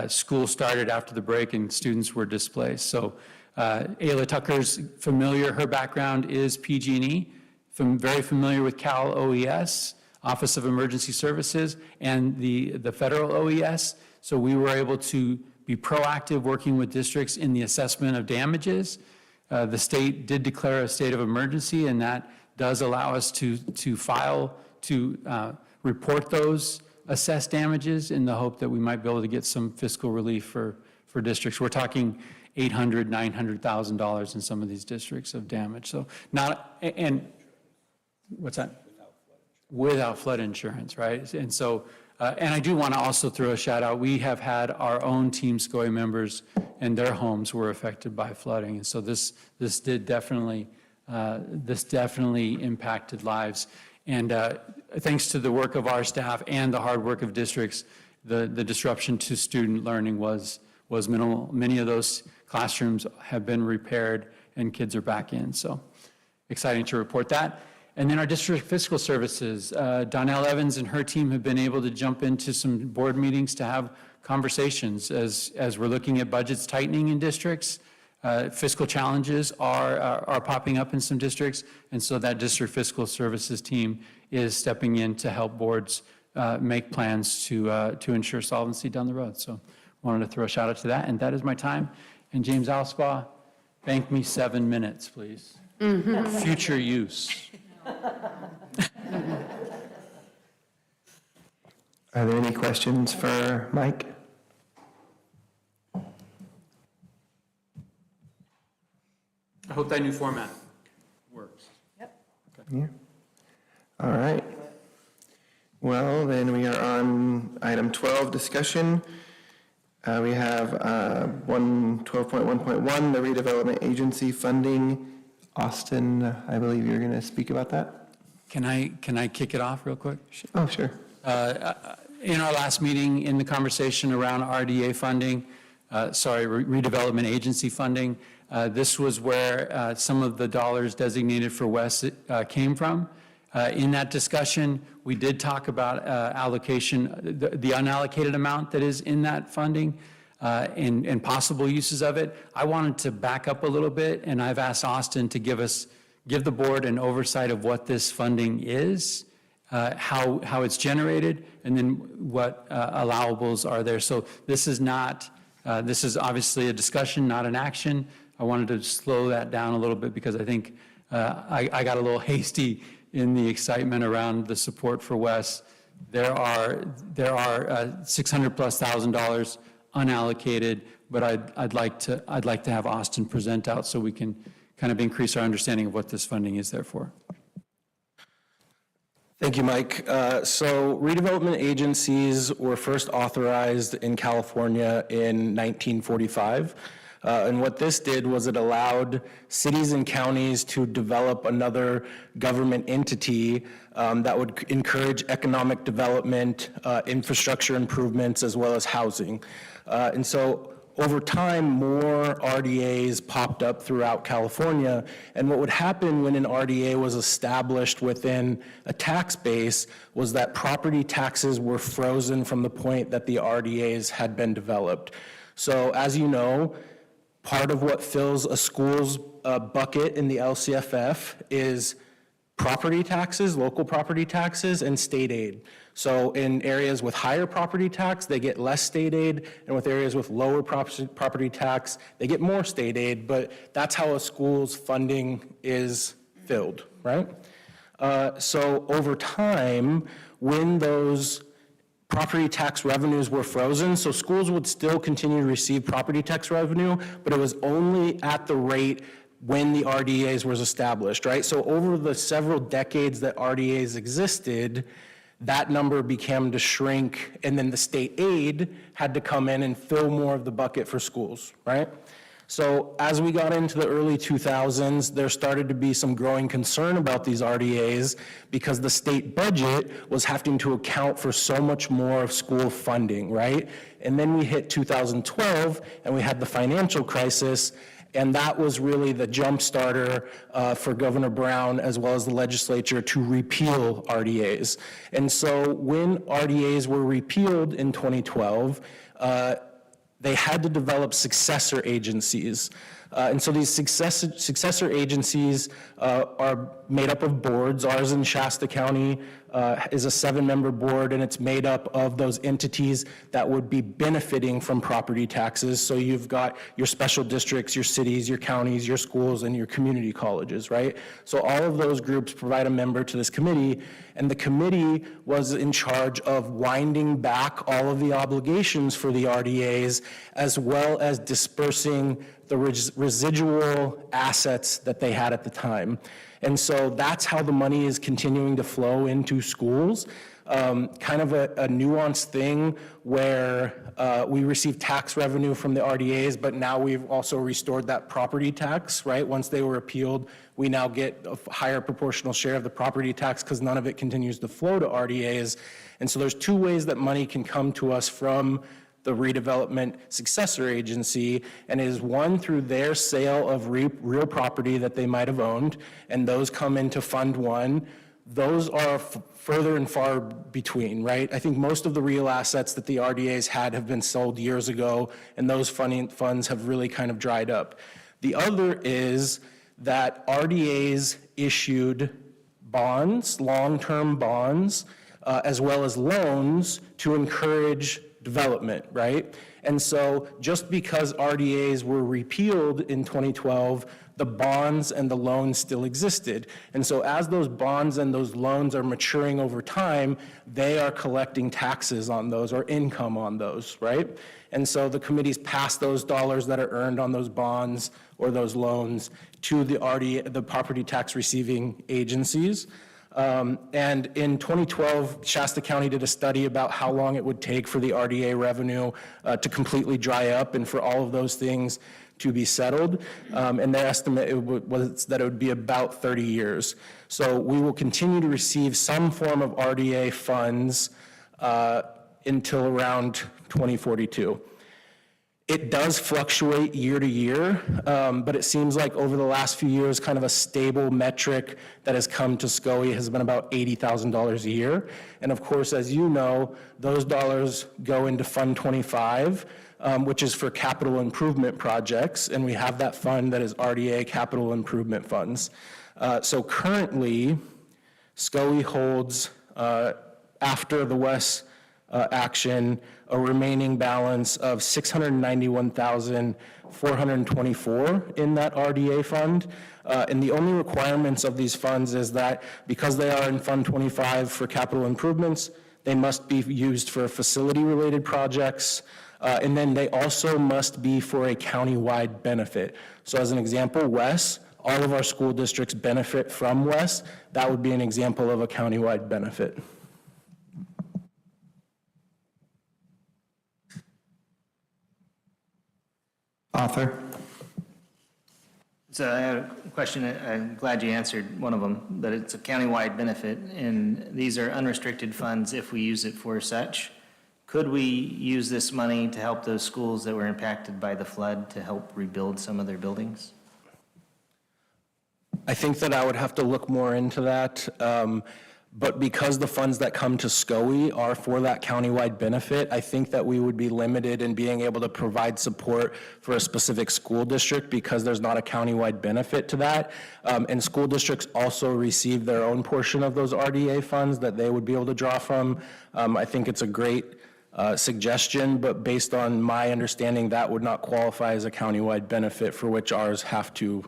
school started after the break and students were displaced. So Ayla Tucker's familiar, her background is PG&E, very familiar with Cal OES, Office of Emergency Services, and the federal OES. So we were able to be proactive working with districts in the assessment of damages. The state did declare a state of emergency, and that does allow us to report those assessed damages in the hope that we might be able to get some fiscal relief for districts. We're talking $800,000, $900,000 in some of these districts of damage. So what's that? Without flood insurance, right? And so, and I do want to also throw a shout out. We have had our own Team SCOE members and their homes were affected by flooding. And so this definitely impacted lives. And thanks to the work of our staff and the hard work of districts, the disruption to student learning was minimal. Many of those classrooms have been repaired and kids are back in. So exciting to report that. And then our district fiscal services, Donnell Evans and her team have been able to jump into some board meetings to have conversations as we're looking at budgets tightening in districts. Fiscal challenges are popping up in some districts, and so that district fiscal services team is stepping in to help boards make plans to ensure solvency down the road. So wanted to throw a shout out to that, and that is my time. And James Alspaugh, bank me 7 minutes, please. Future use. Are there any questions for Mike? I hope that new format works. Yeah. All right. Well, then we are on item 12, discussion. We have 12.1.1, the redevelopment agency funding. Austin, I believe you're going to speak about that? Can I kick it off real quick? Oh, sure. In our last meeting, in the conversation around RDA funding, redevelopment agency funding, this was where some of the dollars designated for West came from. In that discussion, we did talk about allocation, the unallocated amount that is in that funding and possible uses of it. I wanted to back up a little bit, and I've asked Austin to give the board an oversight of what this funding is, how it's generated, and then what allowables are there. So this is obviously a discussion, not an action. I wanted to slow that down a little bit because I think I got a little hasty in the excitement around the support for Wes. There are $600,000+ unallocated, but I'd like to have Austin present out so we can kind of increase our understanding of what this funding is there for. Thank you, Mike. So redevelopment agencies were first authorized in California in 1945. And what this did was it allowed cities and counties to develop another government entity that would encourage economic development, infrastructure improvements, as well as housing. And so over time, more RDAs popped up throughout California, and what would happen when an RDA was established within a tax base was that property taxes were frozen from the point that the RDAs had been developed. So as you know, part of what fills a school's bucket in the LCFF is property taxes, local property taxes, and state aid. So in areas with higher property tax, they get less state aid, and with areas with lower property tax, they get more state aid, but that's how a school's funding is filled, right? So over time, when those property tax revenues were frozen, so schools would still continue to receive property tax revenue, but it was only at the rate when the RDAs was established, right? So over the several decades that RDAs existed, that number began to shrink, and then the state aid had to come in and fill more of the bucket for schools, right? So as we got into the early 2000s, there started to be some growing concern about these RDAs because the state budget was having to account for so much more of school funding, right? And then we hit 2012, and we had the financial crisis, and that was really the jump starter for Governor Brown as well as the legislature to repeal RDAs. And so when RDAs were repealed in 2012, they had to develop successor agencies. And so these successor agencies are made up of boards. Ours in Shasta County is a 7-member board, and it's made up of those entities that would be benefiting from property taxes. So you've got your special districts, your cities, your counties, your schools, and your community colleges, right? So all of those groups provide a member to this committee, and the committee was in charge of winding back all of the obligations for the RDAs, as well as dispersing the residual assets that they had at the time. And so that's how the money is continuing to flow into schools. Kind of a nuanced thing where we receive tax revenue from the RDAs, but now we've also restored that property tax, right? Once they were appealed, we now get a higher proportional share of the property tax because none of it continues to flow to RDAs. And so there's two ways that money can come to us from the redevelopment successor agency, and it is one through their sale of real property that they might have owned, and those come into Fund 1. Those are further and far between, right? I think most of the real assets that the RDAs had have been sold years ago, and those funds have really kind of dried up. The other is that RDAs issued bonds, long-term bonds, as well as loans to encourage development, right? And so just because RDAs were repealed in 2012, the bonds and the loans still existed. And so as those bonds and those loans are maturing over time, they are collecting taxes on those or income on those, right? And so the committees pass those dollars that are earned on those bonds or those loans to the property tax receiving agencies. And in 2012, Shasta County did a study about how long it would take for the RDA revenue to completely dry up and for all of those things to be settled. And their estimate was that it would be about 30 years. So we will continue to receive some form of RDA funds until around 2042. It does fluctuate year to year, but it seems like over the last few years, kind of a stable metric that has come to SCOE has been about $80,000 a year. And of course, as you know, those dollars go into Fund 25, which is for capital improvement projects, and we have that fund that is RDA capital improvement funds. So currently, SCOE holds, after the West action, a remaining balance of $691,424 in that RDA fund. And the only requirements of these funds is that because they are in Fund 25 for capital improvements, they must be used for facility-related projects, and then they also must be for a county-wide benefit. So as an example, WES, all of our school districts benefit from WES. That would be an example of a county-wide benefit. Author? So I have a question, I'm glad you answered one of them, that it's a countywide benefit, and these are unrestricted funds if we use it for such. Could we use this money to help those schools that were impacted by the flood to help rebuild some of their buildings? I think that I would have to look more into that. But because the funds that come to SCOE are for that countywide benefit, I think that we would be limited in being able to provide support for a specific school district because there's not a countywide benefit to that. And school districts also receive their own portion of those RDA funds that they would be able to draw from. I think it's a great suggestion, but based on my understanding, that would not qualify as a countywide benefit for which ours have to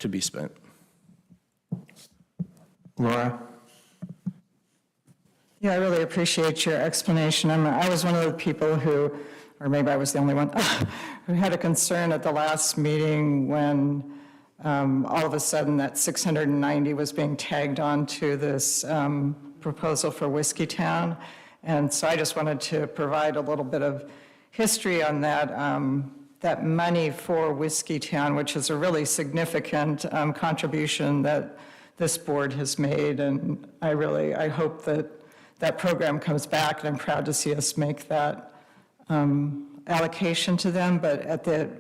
be spent. Laura? Yeah, I really appreciate your explanation. I was one of the people who, or maybe I was the only one, who had a concern at the last meeting when all of a sudden that 690 was being tagged on to this proposal for Whiskeytown. And so I just wanted to provide a little bit of history on that. That money for Whiskeytown, which is a really significant contribution that this board has made, and I hope that that program comes back, and I'm proud to see us make that allocation to them. But at the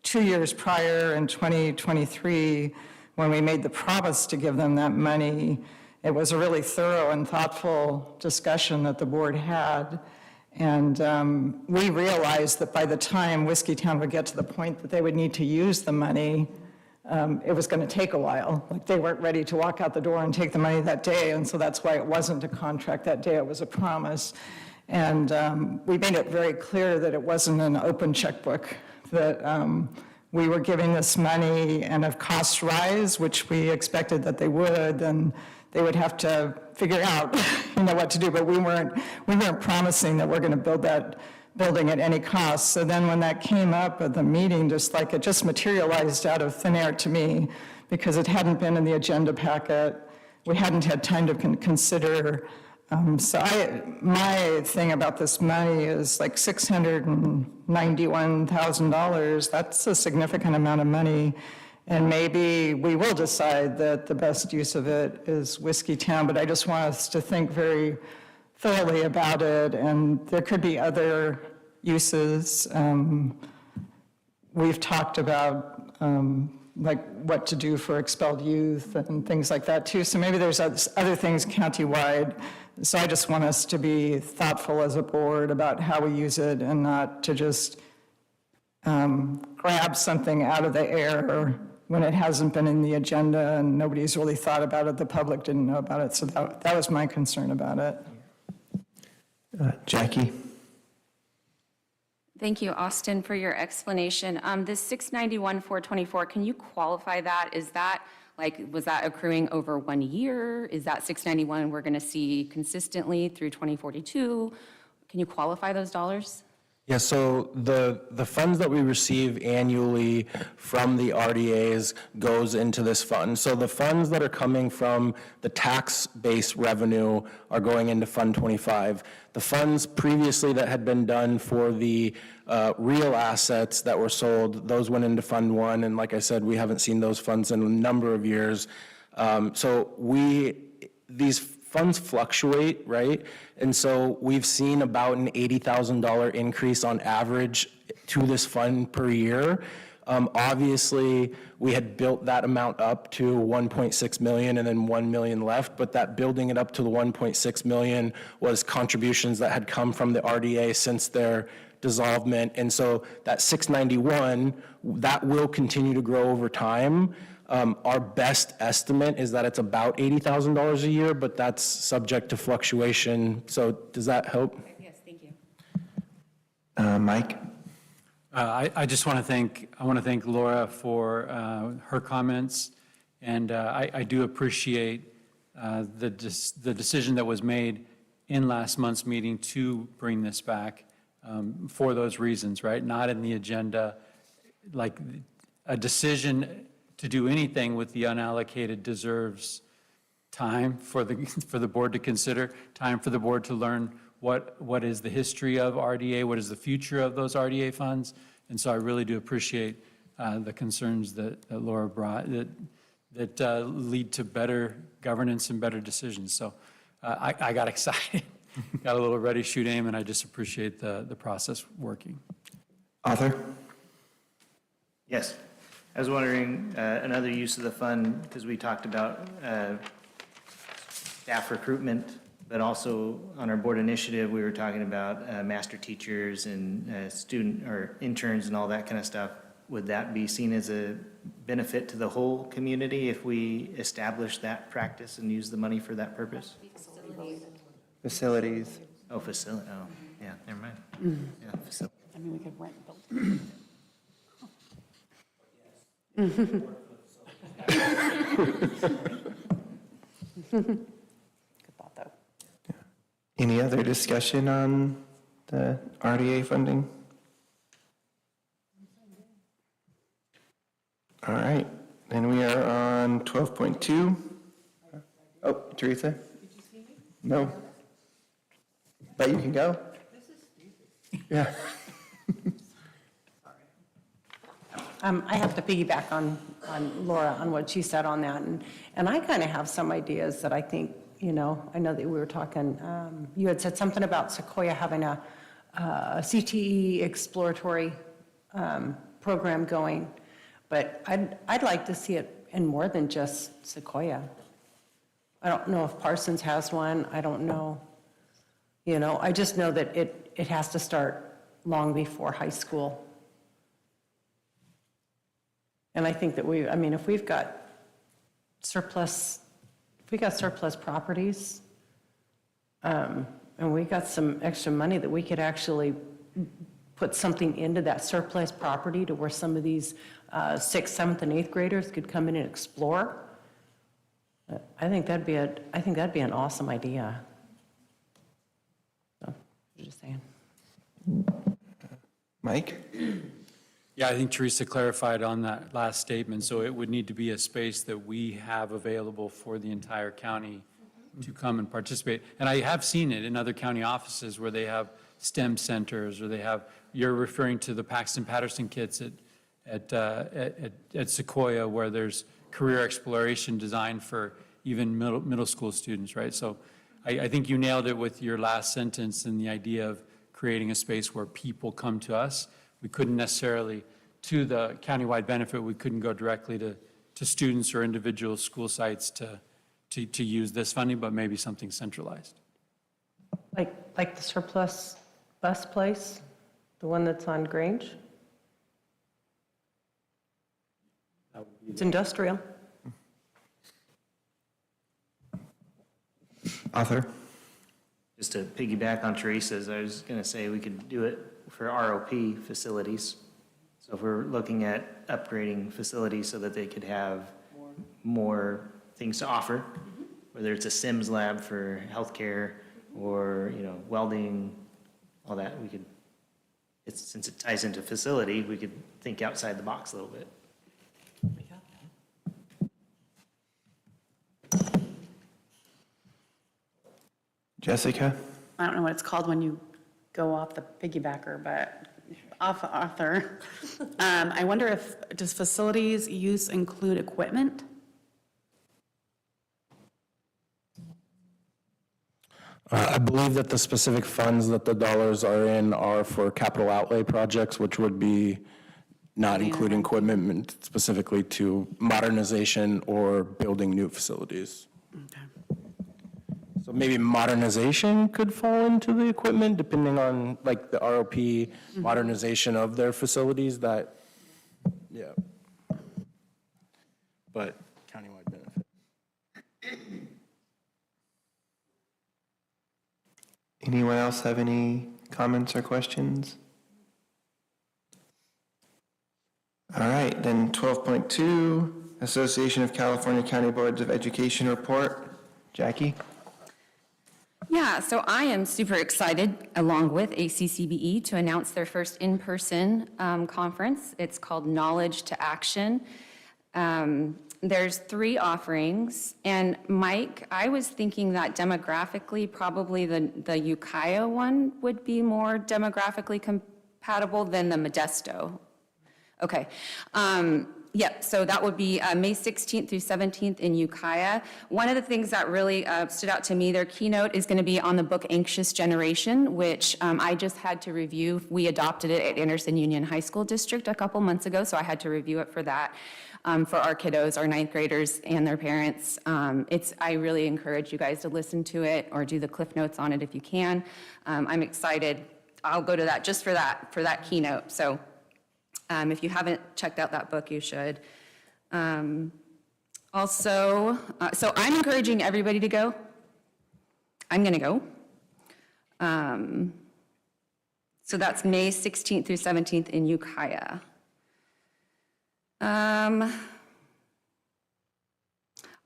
2 years prior, in 2023, when we made the promise to give them that money, it was a really thorough and thoughtful discussion that the board had. And we realized that by the time Whiskeytown would get to the point that they would need to use the money, it was going to take a while. Like, they weren't ready to walk out the door and take the money that day, and so that's why it wasn't a contract that day, it was a promise. And we made it very clear that it wasn't an open checkbook, that we were giving this money, and if costs rise, which we expected that they would, then they would have to figure out, what to do. But we weren't promising that we're going to build that building at any cost. So then when that came up at the meeting, it just materialized out of thin air to me, because it hadn't been in the agenda packet. We hadn't had time to consider. My thing about this money is like $691,000. That's a significant amount of money. And maybe we will decide that the best use of it is Whiskeytown, but I just want us to think very thoroughly about it, and there could be other uses. We've talked about like what to do for expelled youth and things like that too, so maybe there's other things countywide. So I just want us to be thoughtful as a board about how we use it, and not to just grab something out of the air when it hasn't been in the agenda and nobody's really thought about it, the public didn't know about it. So that was my concern about it. Jackie? Thank you, Austin, for your explanation. This 691,424, can you qualify that? Is that, was that accruing over 1 year? Is that 691 we're going to see consistently through 2042? Can you qualify those dollars? Yeah, so the funds that we receive annually from the RDAs goes into this fund. So the funds that are coming from the tax-based revenue are going into Fund 25. The funds previously that had been done for the real assets that were sold, those went into Fund 1, and like I said, we haven't seen those funds in a number of years. These funds fluctuate, right? And so we've seen about an $80,000 increase on average to this fund per year. Obviously, we had built that amount up to 1.6 million and then 1 million left, but that building it up to the 1.6 million was contributions that had come from the RDA since their dissolvement. And so that 691, that will continue to grow over time. Our best estimate is that it's about $80,000 a year, but that's subject to fluctuation. So does that help? Yes, thank you. Mike? I just want to thank Laura for her comments, and I do appreciate the decision that was made in last month's meeting to bring this back for those reasons, right? Not in the agenda, like a decision to do anything with the unallocated deserves time for the board to consider, time for the board to learn what is the history of RDA, what is the future of those RDA funds. And so I really do appreciate the concerns that Laura brought that lead to better governance and better decisions. So I got excited, got a little ready, shoot, aim, and I just appreciate the process working. Arthur? Yes. I was wondering, another use of the fund, because we talked about staff recruitment, but also on our board initiative, we were talking about master teachers and student or interns and all that kind of stuff. Would that be seen as a benefit to the whole community if we establish that practice and use the money for that purpose? Facilities. Oh, yeah, never mind. Yeah, facility. I mean, we could rent buildings. Good thought, though. Any other discussion on the RDA funding? All right, then we are on 12.2. Oh, Teresa? No. But you can go. Yeah. I have to piggyback on Laura, on what she said on that, and I kind of have some ideas that I think, I know that we were talking, you had said something about Sequoia having a CTE exploratory program going, but I'd like to see it in more than just Sequoia. I don't know if Parsons has one, I don't know. I just know that it has to start long before high school. And I think that if we've got surplus properties, and we got some extra money that we could actually put something into that surplus property to where some of these 6th, 7th, and 8th graders could come in and explore, I think that'd be an awesome idea. So, just saying. Mike? Yeah, I think Teresa clarified on that last statement, so it would need to be a space that we have available for the entire county to come and participate. And I have seen it in other county offices where they have STEM centers, or they have, you're referring to the Paxton Patterson kits at Sequoia, where there's career exploration designed for even middle school students, right? So I think you nailed it with your last sentence and the idea of creating a space where people come to us. We couldn't necessarily, to the countywide benefit, we couldn't go directly to students or individual school sites to use this funding, but maybe something centralized. Like the surplus bus place, the one that's on Grange? It's industrial. Arthur? Just to piggyback on Teresa's, I was going to say we could do it for ROP facilities. So if we're looking at upgrading facilities so that they could have more things to offer, whether it's a Sims lab for healthcare or, welding, all that, since it ties into facility, we could think outside the box a little bit. Jessica? I don't know what it's called when you go off the piggybacker, but off Arthur. I wonder does facilities use include equipment? I believe that the specific funds that the dollars are in are for capital outlay projects, which would be not including equipment specifically to modernization or building new facilities. Okay. So maybe modernization could fall into the equipment, depending on like the ROP modernization of their facilities that, yeah. But countywide benefit. Anyone else have any comments or questions? All right, then 12.2, Association of California County Boards of Education report. Jackie? Yeah, so I am super excited, along with ACCBE, to announce their first in-person conference. It's called Knowledge to Action. There's 3 offerings, and Mike, I was thinking that demographically, probably the Ukiah one would be more demographically compatible than the Modesto. Okay. Yep, so that would be May 16th through 17th in Ukiah. One of the things that really stood out to me, their keynote is going to be on the book Anxious Generation, which I just had to review. We adopted it at Anderson Union High School District a couple months ago, so I had to review it for that, for our kiddos, our ninth graders and their parents. I really encourage you guys to listen to it or do the Cliff Notes on it if you can. I'm excited. I'll go to that just for that keynote. So if you haven't checked out that book, you should. So I'm encouraging everybody to go. I'm going to go. So that's May 16th through 17th in Ukiah.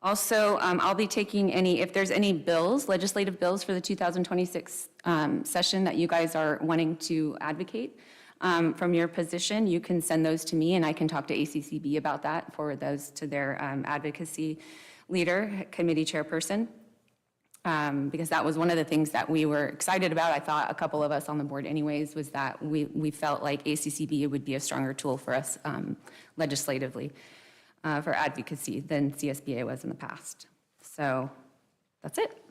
Also, I'll be taking if there's any bills, legislative bills for the 2026 session that you guys are wanting to advocate. From your position, you can send those to me and I can talk to ACCB about that, forward those to their advocacy leader, committee chairperson, because that was one of the things that we were excited about. I thought a couple of us on the board anyways, was that we felt like ACCB would be a stronger tool for us legislatively for advocacy than CSBA was in the past. So that's it.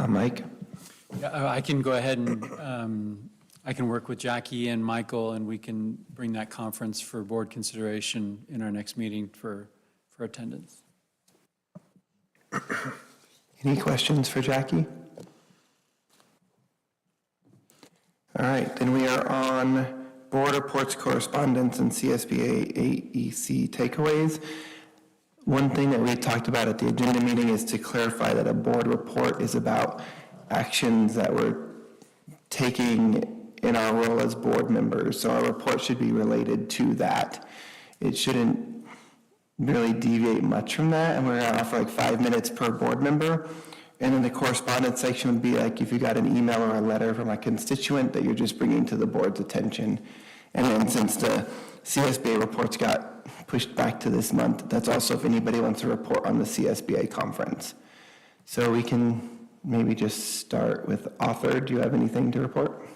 Mike? Yeah, I can go ahead and I can work with Jackie and Michael, and we can bring that conference for board consideration in our next meeting for attendance. Any questions for Jackie? All right, then we are on board reports, correspondence, and CSBA AEC takeaways. One thing that we talked about at the agenda meeting is to clarify that a board report is about actions that we're taking in our role as board members. So our report should be related to that. It shouldn't really deviate much from that. And we're going to offer like 5 minutes per board member. And then the correspondence section would be like if you got an email or a letter from a constituent that you're just bringing to the board's attention. And then since the CSBA reports got pushed back to this month, that's also if anybody wants to report on the CSBA conference. So we can maybe just start with author. Do you have anything to report?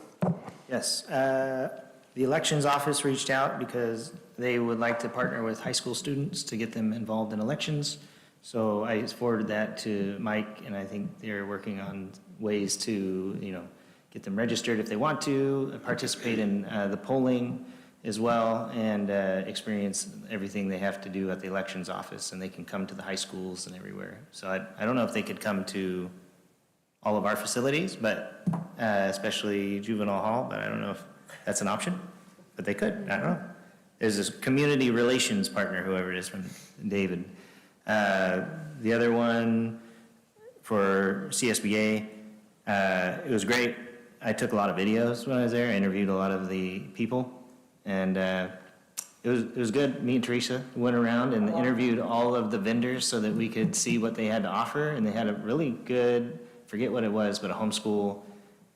Yes. The elections office reached out because they would like to partner with high school students to get them involved in elections. So I forwarded that to Mike, and I think they're working on ways to, get them registered if they want to, participate in the polling as well, and experience everything they have to do at the elections office, and they can come to the high schools and everywhere. So I don't know if they could come to all of our facilities, but especially juvenile hall, but I don't know if that's an option, but they could, I don't know. There's this community relations partner, whoever it is, from David. The other one for CSBA, it was great. I took a lot of videos when I was there, interviewed a lot of the people, and it was good. Me and Teresa went around and interviewed all of the vendors so that we could see what they had to offer, and they had a really good, forget what it was, but a homeschool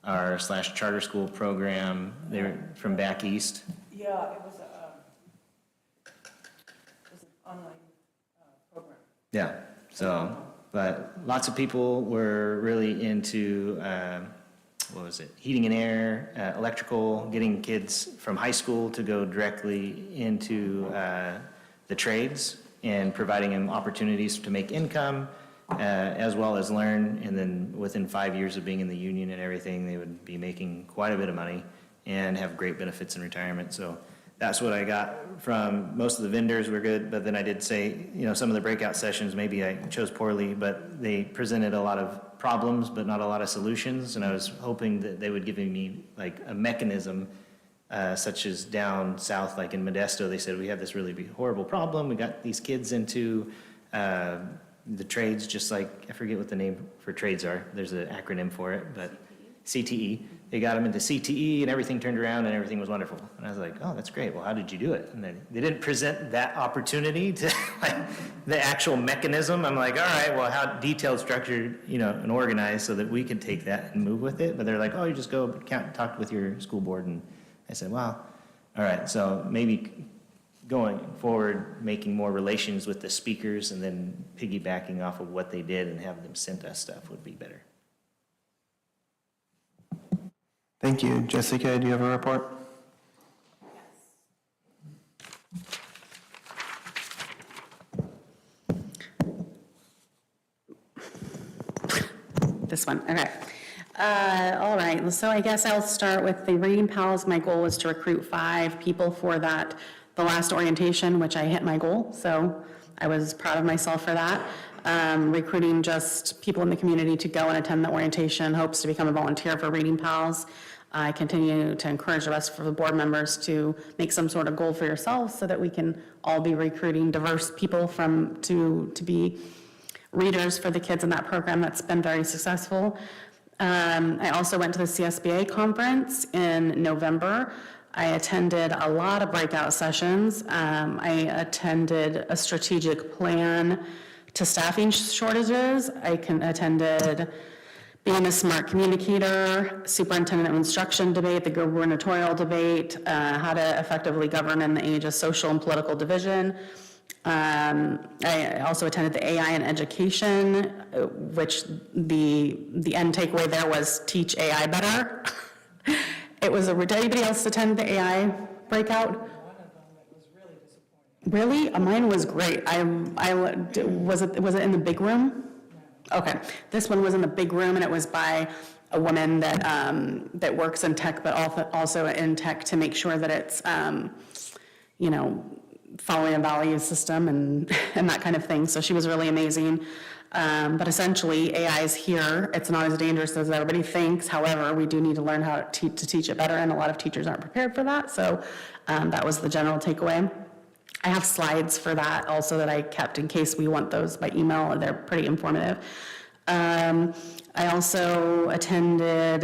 or / charter school program. They were from back east. Yeah, it was an online program. Yeah, so, but lots of people were really into, heating and air, electrical, getting kids from high school to go directly into the trades and providing them opportunities to make income, as well as learn. And then within 5 years of being in the union and everything, they would be making quite a bit of money and have great benefits in retirement. So that's what I got from most of the vendors were good, but then I did say, some of the breakout sessions, maybe I chose poorly, but they presented a lot of problems, but not a lot of solutions. And I was hoping that they would give me like a mechanism, such as down south, like in Modesto, they said, we have this really horrible problem. We got these kids into the trades, just like, I forget what the name for trades are. There's an acronym for it, but CTE. They got them into CTE and everything turned around and everything was wonderful. And I was like, oh, that's great. Well, how did you do it? And they didn't present that opportunity to like the actual mechanism. I'm like, all right, well, how detailed, structured, and organized so that we could take that and move with it. But they're like, oh, you just go talk with your school board. And I said, well, all right. So maybe going forward, making more relations with the speakers and then piggybacking off of what they did and have them send us stuff would be better. Thank you. Jessica, do you have a report? This one, okay. All right, so I guess I'll start with the Reading Pals. My goal was to recruit 5 people for that, the last orientation, which I hit my goal, so I was proud of myself for that. Recruiting just people in the community to go and attend the orientation, hopes to become a volunteer for Reading Pals. I continue to encourage the rest of the board members to make some sort of goal for yourselves so that we can all be recruiting diverse people to be readers for the kids in that program that's been very successful. I also went to the CSBA conference in November. I attended a lot of breakout sessions. I attended a strategic plan to staffing shortages. I attended being a smart communicator, superintendent of instruction debate, the gubernatorial debate, how to effectively govern in the age of social and political division. I also attended the AI in education, which the end takeaway there was teach AI better. It was did anybody else attend the AI breakout? Really? Mine was great. Was it in the big room? Okay. This one was in the big room, and it was by a woman that works in tech, but also in tech to make sure that it's, following a value system and that kind of thing. So she was really amazing. But essentially, AI is here. It's not as dangerous as everybody thinks. However, we do need to learn how to teach it better, and a lot of teachers aren't prepared for that. So that was the general takeaway. I have slides for that also that I kept in case we want those by email. They're pretty informative. I also attended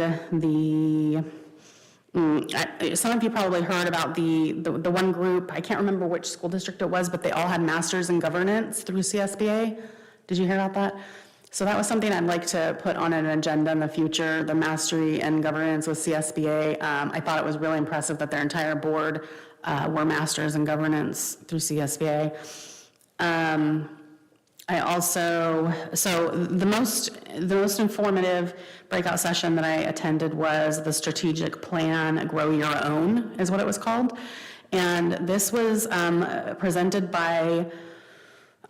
some of you probably heard about the one group, I can't remember which school district it was, but they all had masters in governance through CSBA. Did you hear about that? So that was something I'd like to put on an agenda in the future, the mastery in governance with CSBA. I thought it was really impressive that their entire board were masters in governance through CSBA. The most informative breakout session that I attended was the strategic plan, Grow Your Own, is what it was called. And this was presented by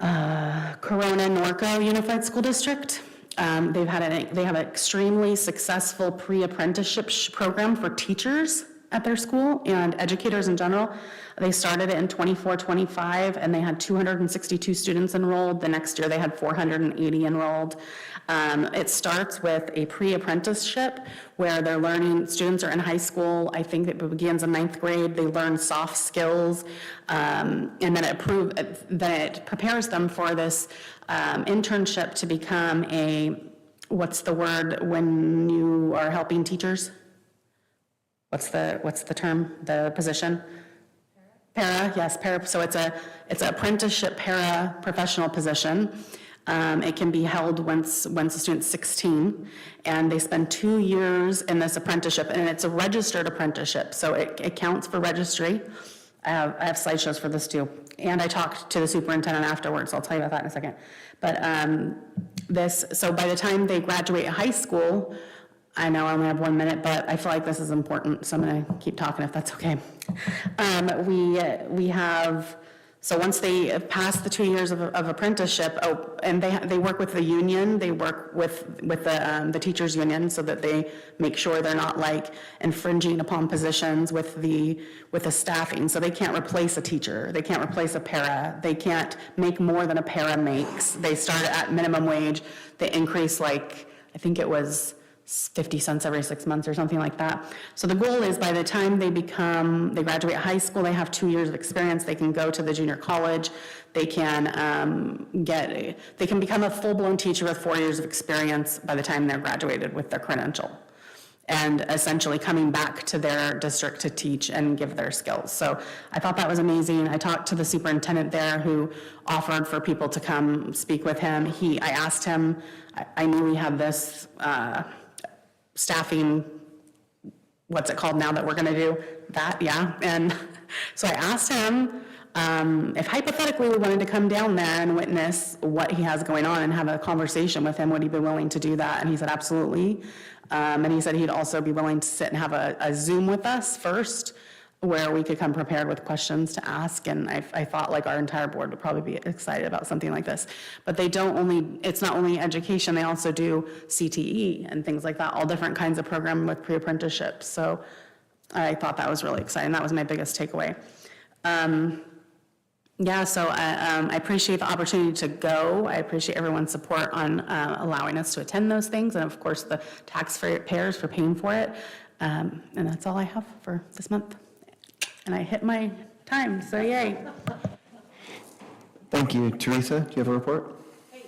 Corona Norco Unified School District. They have an extremely successful pre-apprenticeship program for teachers at their school and educators in general. They started it in 24-25, and they had 262 students enrolled. The next year, they had 480 enrolled. It starts with a pre-apprenticeship where they're learning, students are in high school, I think it begins in 9th grade, they learn soft skills, and then it prepares them for this internship to become what's the word when you are helping teachers? What's the term, the position? Para, yes, para. So it's an apprenticeship para-professional position. It can be held once a student's 16, and they spend 2 years in this apprenticeship, and it's a registered apprenticeship, so it counts for registry. I have slideshows for this too, and I talked to the superintendent afterwards. I'll tell you about that in a second. But so by the time they graduate high school, I know I only have 1 minute, but I feel like this is important, so I'm going to keep talking if that's okay. We have, so once they pass the 2 years of apprenticeship, and they work with the union, they work with the teachers union so that they make sure they're not like infringing upon positions with the staffing. So they can't replace a teacher, they can't replace a para, they can't make more than a para makes. They start at minimum wage, they increase I think it was 50 cents every 6 months or something like that. So the goal is by the time they graduate high school, they have 2 years of experience, they can go to the junior college, they can become a full-blown teacher with 4 years of experience by the time they're graduated with their credential, and essentially coming back to their district to teach and give their skills. So I thought that was amazing. I talked to the superintendent there who offered for people to come speak with him. I asked him, I knew we had this staffing, what's it called now that we're gonna do? That, yeah. And so I asked him if hypothetically we wanted to come down there and witness what he has going on and have a conversation with him, would he be willing to do that? And he said, absolutely. And he said he'd also be willing to sit and have a Zoom with us first where we could come prepared with questions to ask, and I thought like our entire board would probably be excited about something like this. But it's not only education, they also do CTE and things like that, all different kinds of program with pre-apprenticeship. So I thought that was really exciting. That was my biggest takeaway. Yeah, so I appreciate the opportunity to go. I appreciate everyone's support on allowing us to attend those things, and of course, the taxpayers for paying for it. And that's all I have for this month. And I hit my time, so yay. Thank you. Teresa, do you have a report? I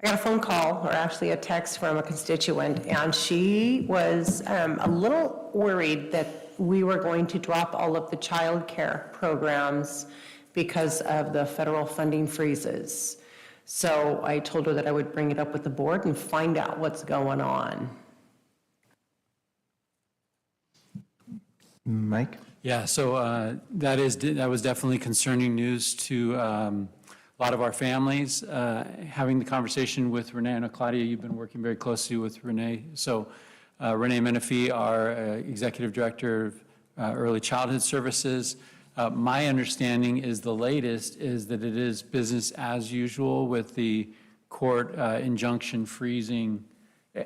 got a phone call, or actually a text from a constituent, and she was a little worried that we were going to drop all of the childcare programs because of the federal funding freezes. So I told her that I would bring it up with the board and find out what's going on. Mike? Yeah, so that was definitely concerning news to a lot of our families. Having the conversation with Renee, I know Claudia, you've been working very closely with Renee. So Renee Menifee, our Executive Director of Early Childhood Services. My understanding is the latest is that it is business as usual with the court injunction freezing.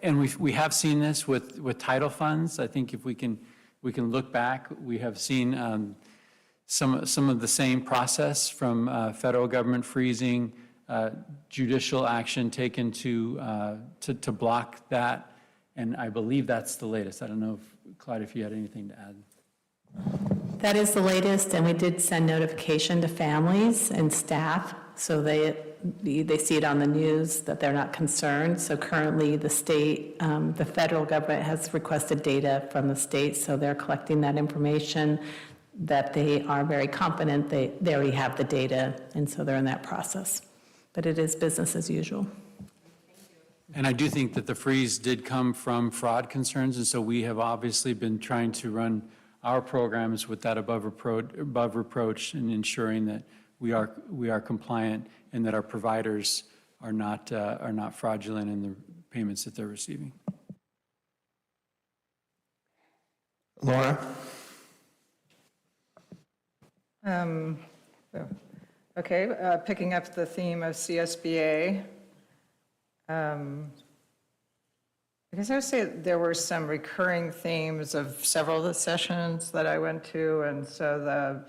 And we have seen this with title funds. I think if we can look back, we have seen some of the same process from federal government freezing, judicial action taken to block that. And I believe that's the latest. I don't know, Claudia, if you had anything to add. That is the latest, and we did send notification to families and staff, so they see it on the news that they're not concerned. So currently, the state, the federal government has requested data from the state, so they're collecting that information, that they are very confident they already have the data, and so they're in that process. But it is business as usual. And I do think that the freeze did come from fraud concerns, and so we have obviously been trying to run our programs with that above reproach and ensuring that we are compliant and that our providers are not fraudulent in the payments that they're receiving. Laura? Okay, picking up the theme of CSBA. I guess I would say there were some recurring themes of several of the sessions that I went to, and so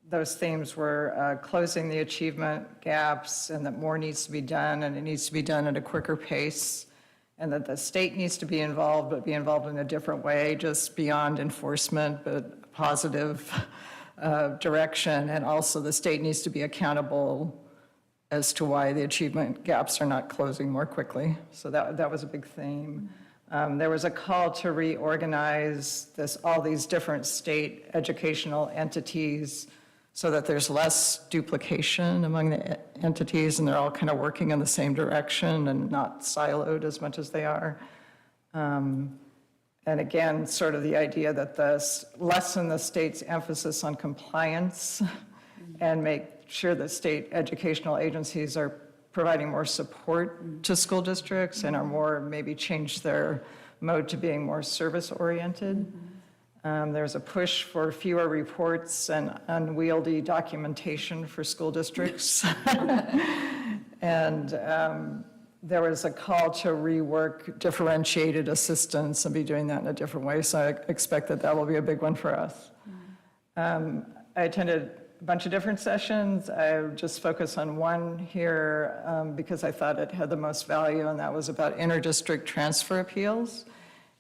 those themes were closing the achievement gaps, and that more needs to be done, and it needs to be done at a quicker pace, and that the state needs to be involved, but be involved in a different way, just beyond enforcement, but positive direction, and also the state needs to be accountable as to why the achievement gaps are not closing more quickly. So that was a big theme. There was a call to reorganize all these different state educational entities so that there's less duplication among the entities and they're all kind of working in the same direction and not siloed as much as they are. And again, sort of the idea that lessen the state's emphasis on compliance and make sure that state educational agencies are providing more support to school districts and are more, maybe change their mode to being more service-oriented. There's a push for fewer reports and unwieldy documentation for school districts. And there was a call to rework differentiated assistance and be doing that in a different way. So I expect that will be a big one for us. I attended a bunch of different sessions. I just focus on one here because I thought it had the most value, and that was about interdistrict transfer appeals.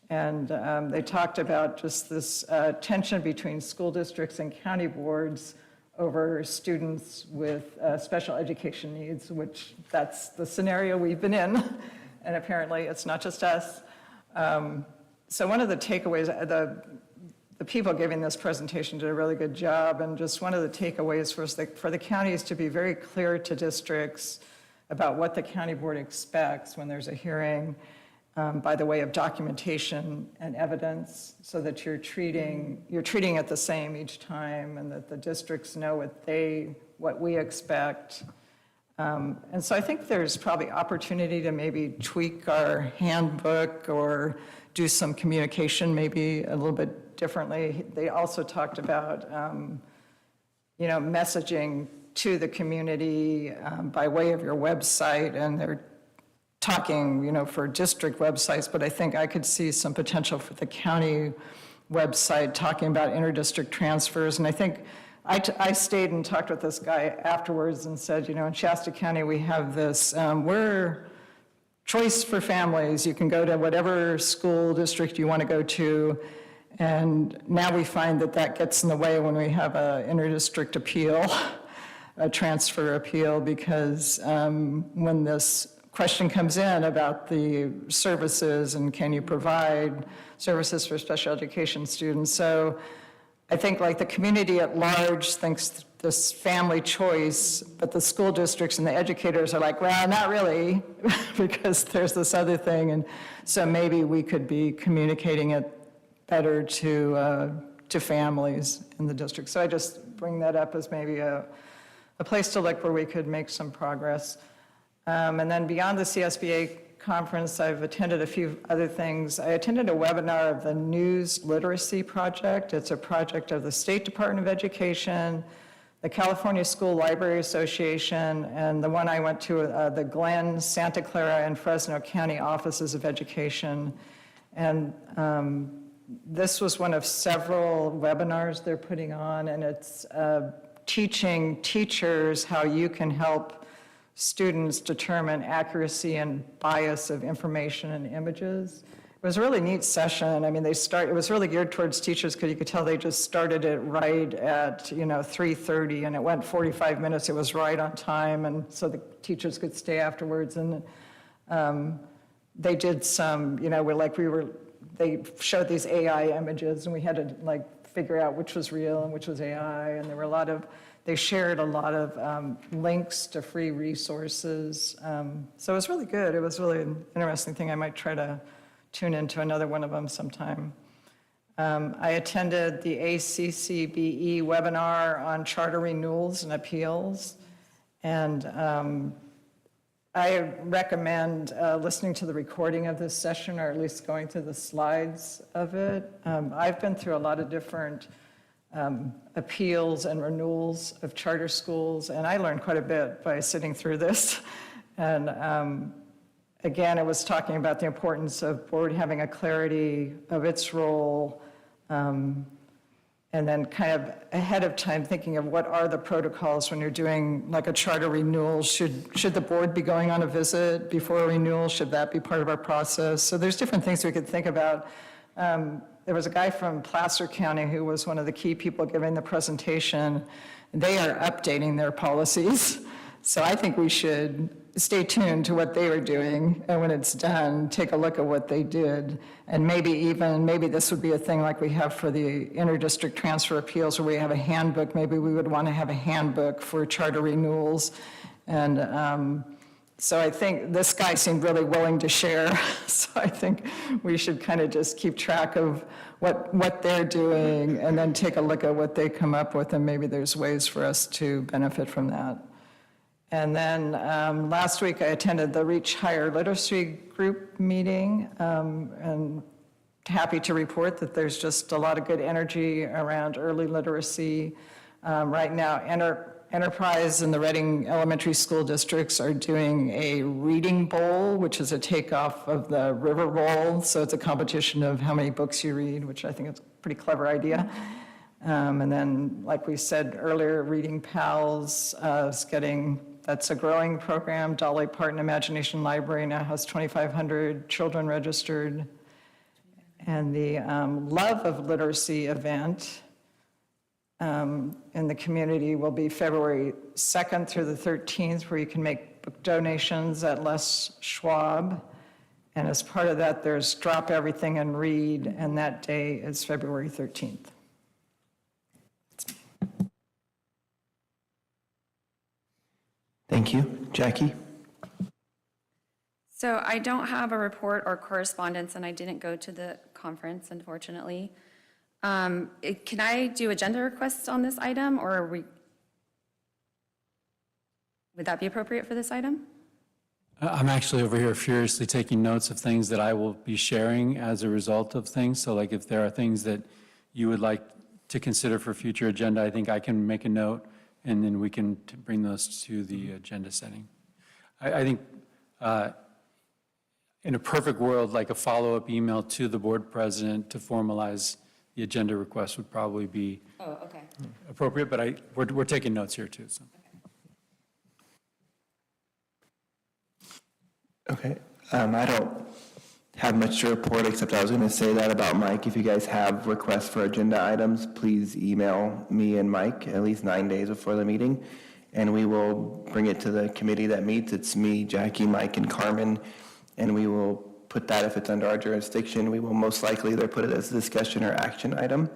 And they talked about just this tension between school districts and county boards over students with special education needs, which that's the scenario we've been in. And apparently it's not just us. So one of the takeaways, the people giving this presentation did a really good job, and just one of the takeaways was for the counties to be very clear to districts about what the county board expects when there's a hearing by the way of documentation and evidence, so that you're treating it the same each time, and that the districts know what we expect. And so I think there's probably opportunity to maybe tweak our handbook or do some communication maybe a little bit differently. They also talked about, messaging to the community by way of your website, and they're talking, for district websites, but I think I could see some potential for the county website talking about interdistrict transfers. And I think I stayed and talked with this guy afterwards and said, in Shasta County, we have this, we're choice for families. You can go to whatever school district you want to go to. And now we find that that gets in the way when we have a interdistrict appeal, a transfer appeal, because when this question comes in about the services and can you provide services for special education students. So I think like the community at large thinks this family choice, but the school districts and the educators are like, well, not really, because there's this other thing. And so maybe we could be communicating it better to families in the district. So I just bring that up as maybe a place to look where we could make some progress. And then beyond the CSBA conference, I've attended a few other things. I attended a webinar of the News Literacy Project. It's a project of the State Department of Education, the California School Library Association, and the one I went to, the Glen, Santa Clara, and Fresno County Offices of Education. And this was one of several webinars they're putting on, and it's teaching teachers how you can help students determine accuracy and bias of information and images. It was a really neat session. I mean, it was really geared towards teachers because you could tell they just started it right at, 3:30, and it went 45 minutes. It was right on time, and so the teachers could stay afterwards. And they did some, they showed these AI images, and we had to figure out which was real and which was AI, and there were they shared a lot of links to free resources. So it was really good. It was really an interesting thing. I might try to tune into another one of them sometime. I attended the ACCBE webinar on charter renewals and appeals. And I recommend listening to the recording of this session, or at least going through the slides of it. I've been through a lot of different appeals and renewals of charter schools, and I learned quite a bit by sitting through this. And again, it was talking about the importance of board having a clarity of its role, and then kind of ahead of time thinking of what are the protocols when you're doing like a charter renewal. Should the board be going on a visit before a renewal? Should that be part of our process? So there's different things we could think about. There was a guy from Placer County who was one of the key people giving the presentation. They are updating their policies. So I think we should stay tuned to what they were doing, and when it's done, take a look at what they did. And maybe this would be a thing like we have for the interdistrict transfer appeals, where we have a handbook. Maybe we would want to have a handbook for charter renewals. And so I think this guy seemed really willing to share. So I think we should kind of just keep track of what they're doing and then take a look at what they come up with, and maybe there's ways for us to benefit from that. And then last week I attended the Reach Higher Literacy Group meeting, and happy to report that there's just a lot of good energy around early literacy. Right now, Enterprise and the Reading Elementary School Districts are doing a reading bowl, which is a takeoff of the River Bowl. So it's a competition of how many books you read, which I think is a pretty clever idea. And then, like we said earlier, Reading Pals that's a growing program. Dolly Parton Imagination Library now has 2,500 children registered. And the Love of Literacy event in the community will be February 2nd through the 13th, where you can make book donations at Les Schwab. And as part of that, there's Drop Everything and Read, and that day is February 13th. Thank you. Jackie? So I don't have a report or correspondence, and I didn't go to the conference, unfortunately. Can I do agenda requests on this item, or would that be appropriate for this item? I'm actually over here furiously taking notes of things that I will be sharing as a result of things. So like if there are things that you would like to consider for future agenda, I think I can make a note, and then we can bring those to the agenda setting. I think in a perfect world, like a follow-up email to the board president to formalize the agenda request would probably be appropriate, but we're taking notes here too, so. Okay, I don't have much to report, except I was going to say that about Mike. If you guys have requests for agenda items, please email me and Mike at least 9 days before the meeting, and we will bring it to the committee that meets. It's me, Jackie, Mike, and Carmen, and we will put that, if it's under our jurisdiction, we will most likely either put it as a discussion or action item.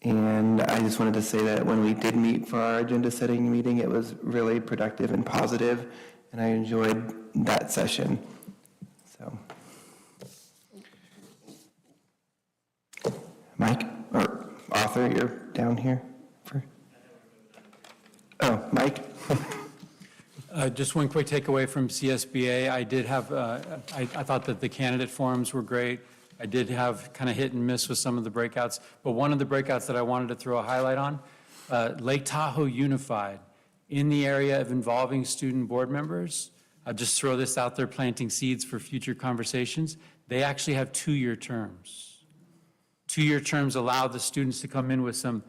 And I just wanted to say that when we did meet for our agenda setting meeting, it was really productive and positive, and I enjoyed that session. So, Mike, or Arthur, you're down here for, oh, Mike? Just one quick takeaway from CSBA. I did have, I thought that the candidate forums were great. I did have kind of hit and miss with some of the breakouts, but one of the breakouts that I wanted to throw a highlight on, Lake Tahoe Unified, in the area of involving student board members. I'll just throw this out there, planting seeds for future conversations. They actually have 2-year terms. 2-year terms allow the students to come in with some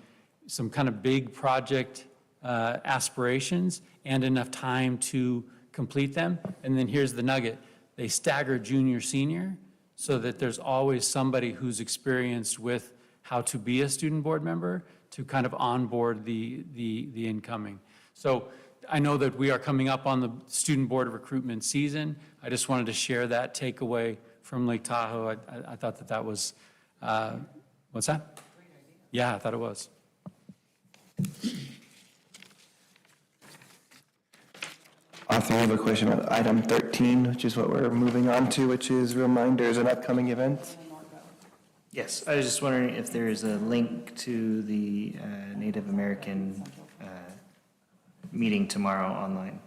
kind of big project aspirations and enough time to complete them. And then here's the nugget. They stagger junior, senior, so that there's always somebody who's experienced with how to be a student board member to kind of onboard the incoming. So I know that we are coming up on the student board recruitment season. I just wanted to share that takeaway from Lake Tahoe. I thought that was, what's that? Yeah, I thought it was. Arthur, I have a question about item 13, which is what we're moving on to, which is reminders and upcoming events. Yes, I was just wondering if there is a link to the Native American meeting tomorrow online.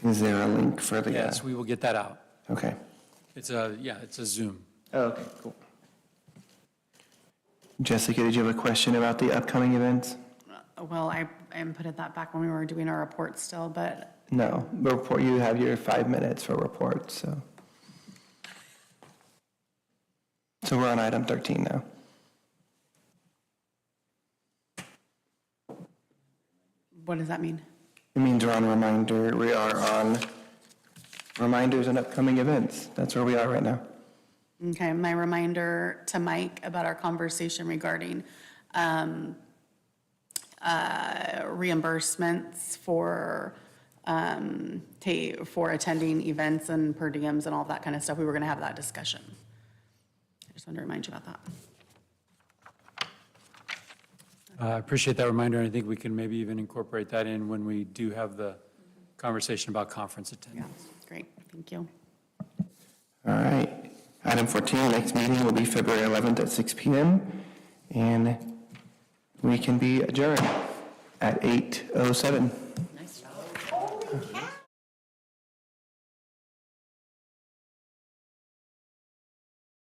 Is there a link for the? Yes, we will get that out. Okay. It's a Zoom. Oh, okay, cool. Jessica, did you have a question about the upcoming events? Well, I inputted that back when we were doing our report still, but No, the report, you have your 5 minutes for reports, so. So we're on item 13 now. what does that mean? It means we're on we are on reminders and upcoming events. That's where we are right now. Okay, my reminder to Mike about our conversation regarding reimbursements for attending events and per diems and all that kind of stuff. We were going to have that discussion. I just wanted to remind you about that. I appreciate that reminder, and I think we can maybe even incorporate that in when we do have the conversation about conference attendance. Yeah, great, thank you. All right. Item 14, next meeting will be February 11th at 6 p.m. And we can be adjourned at 8:07. Nice job.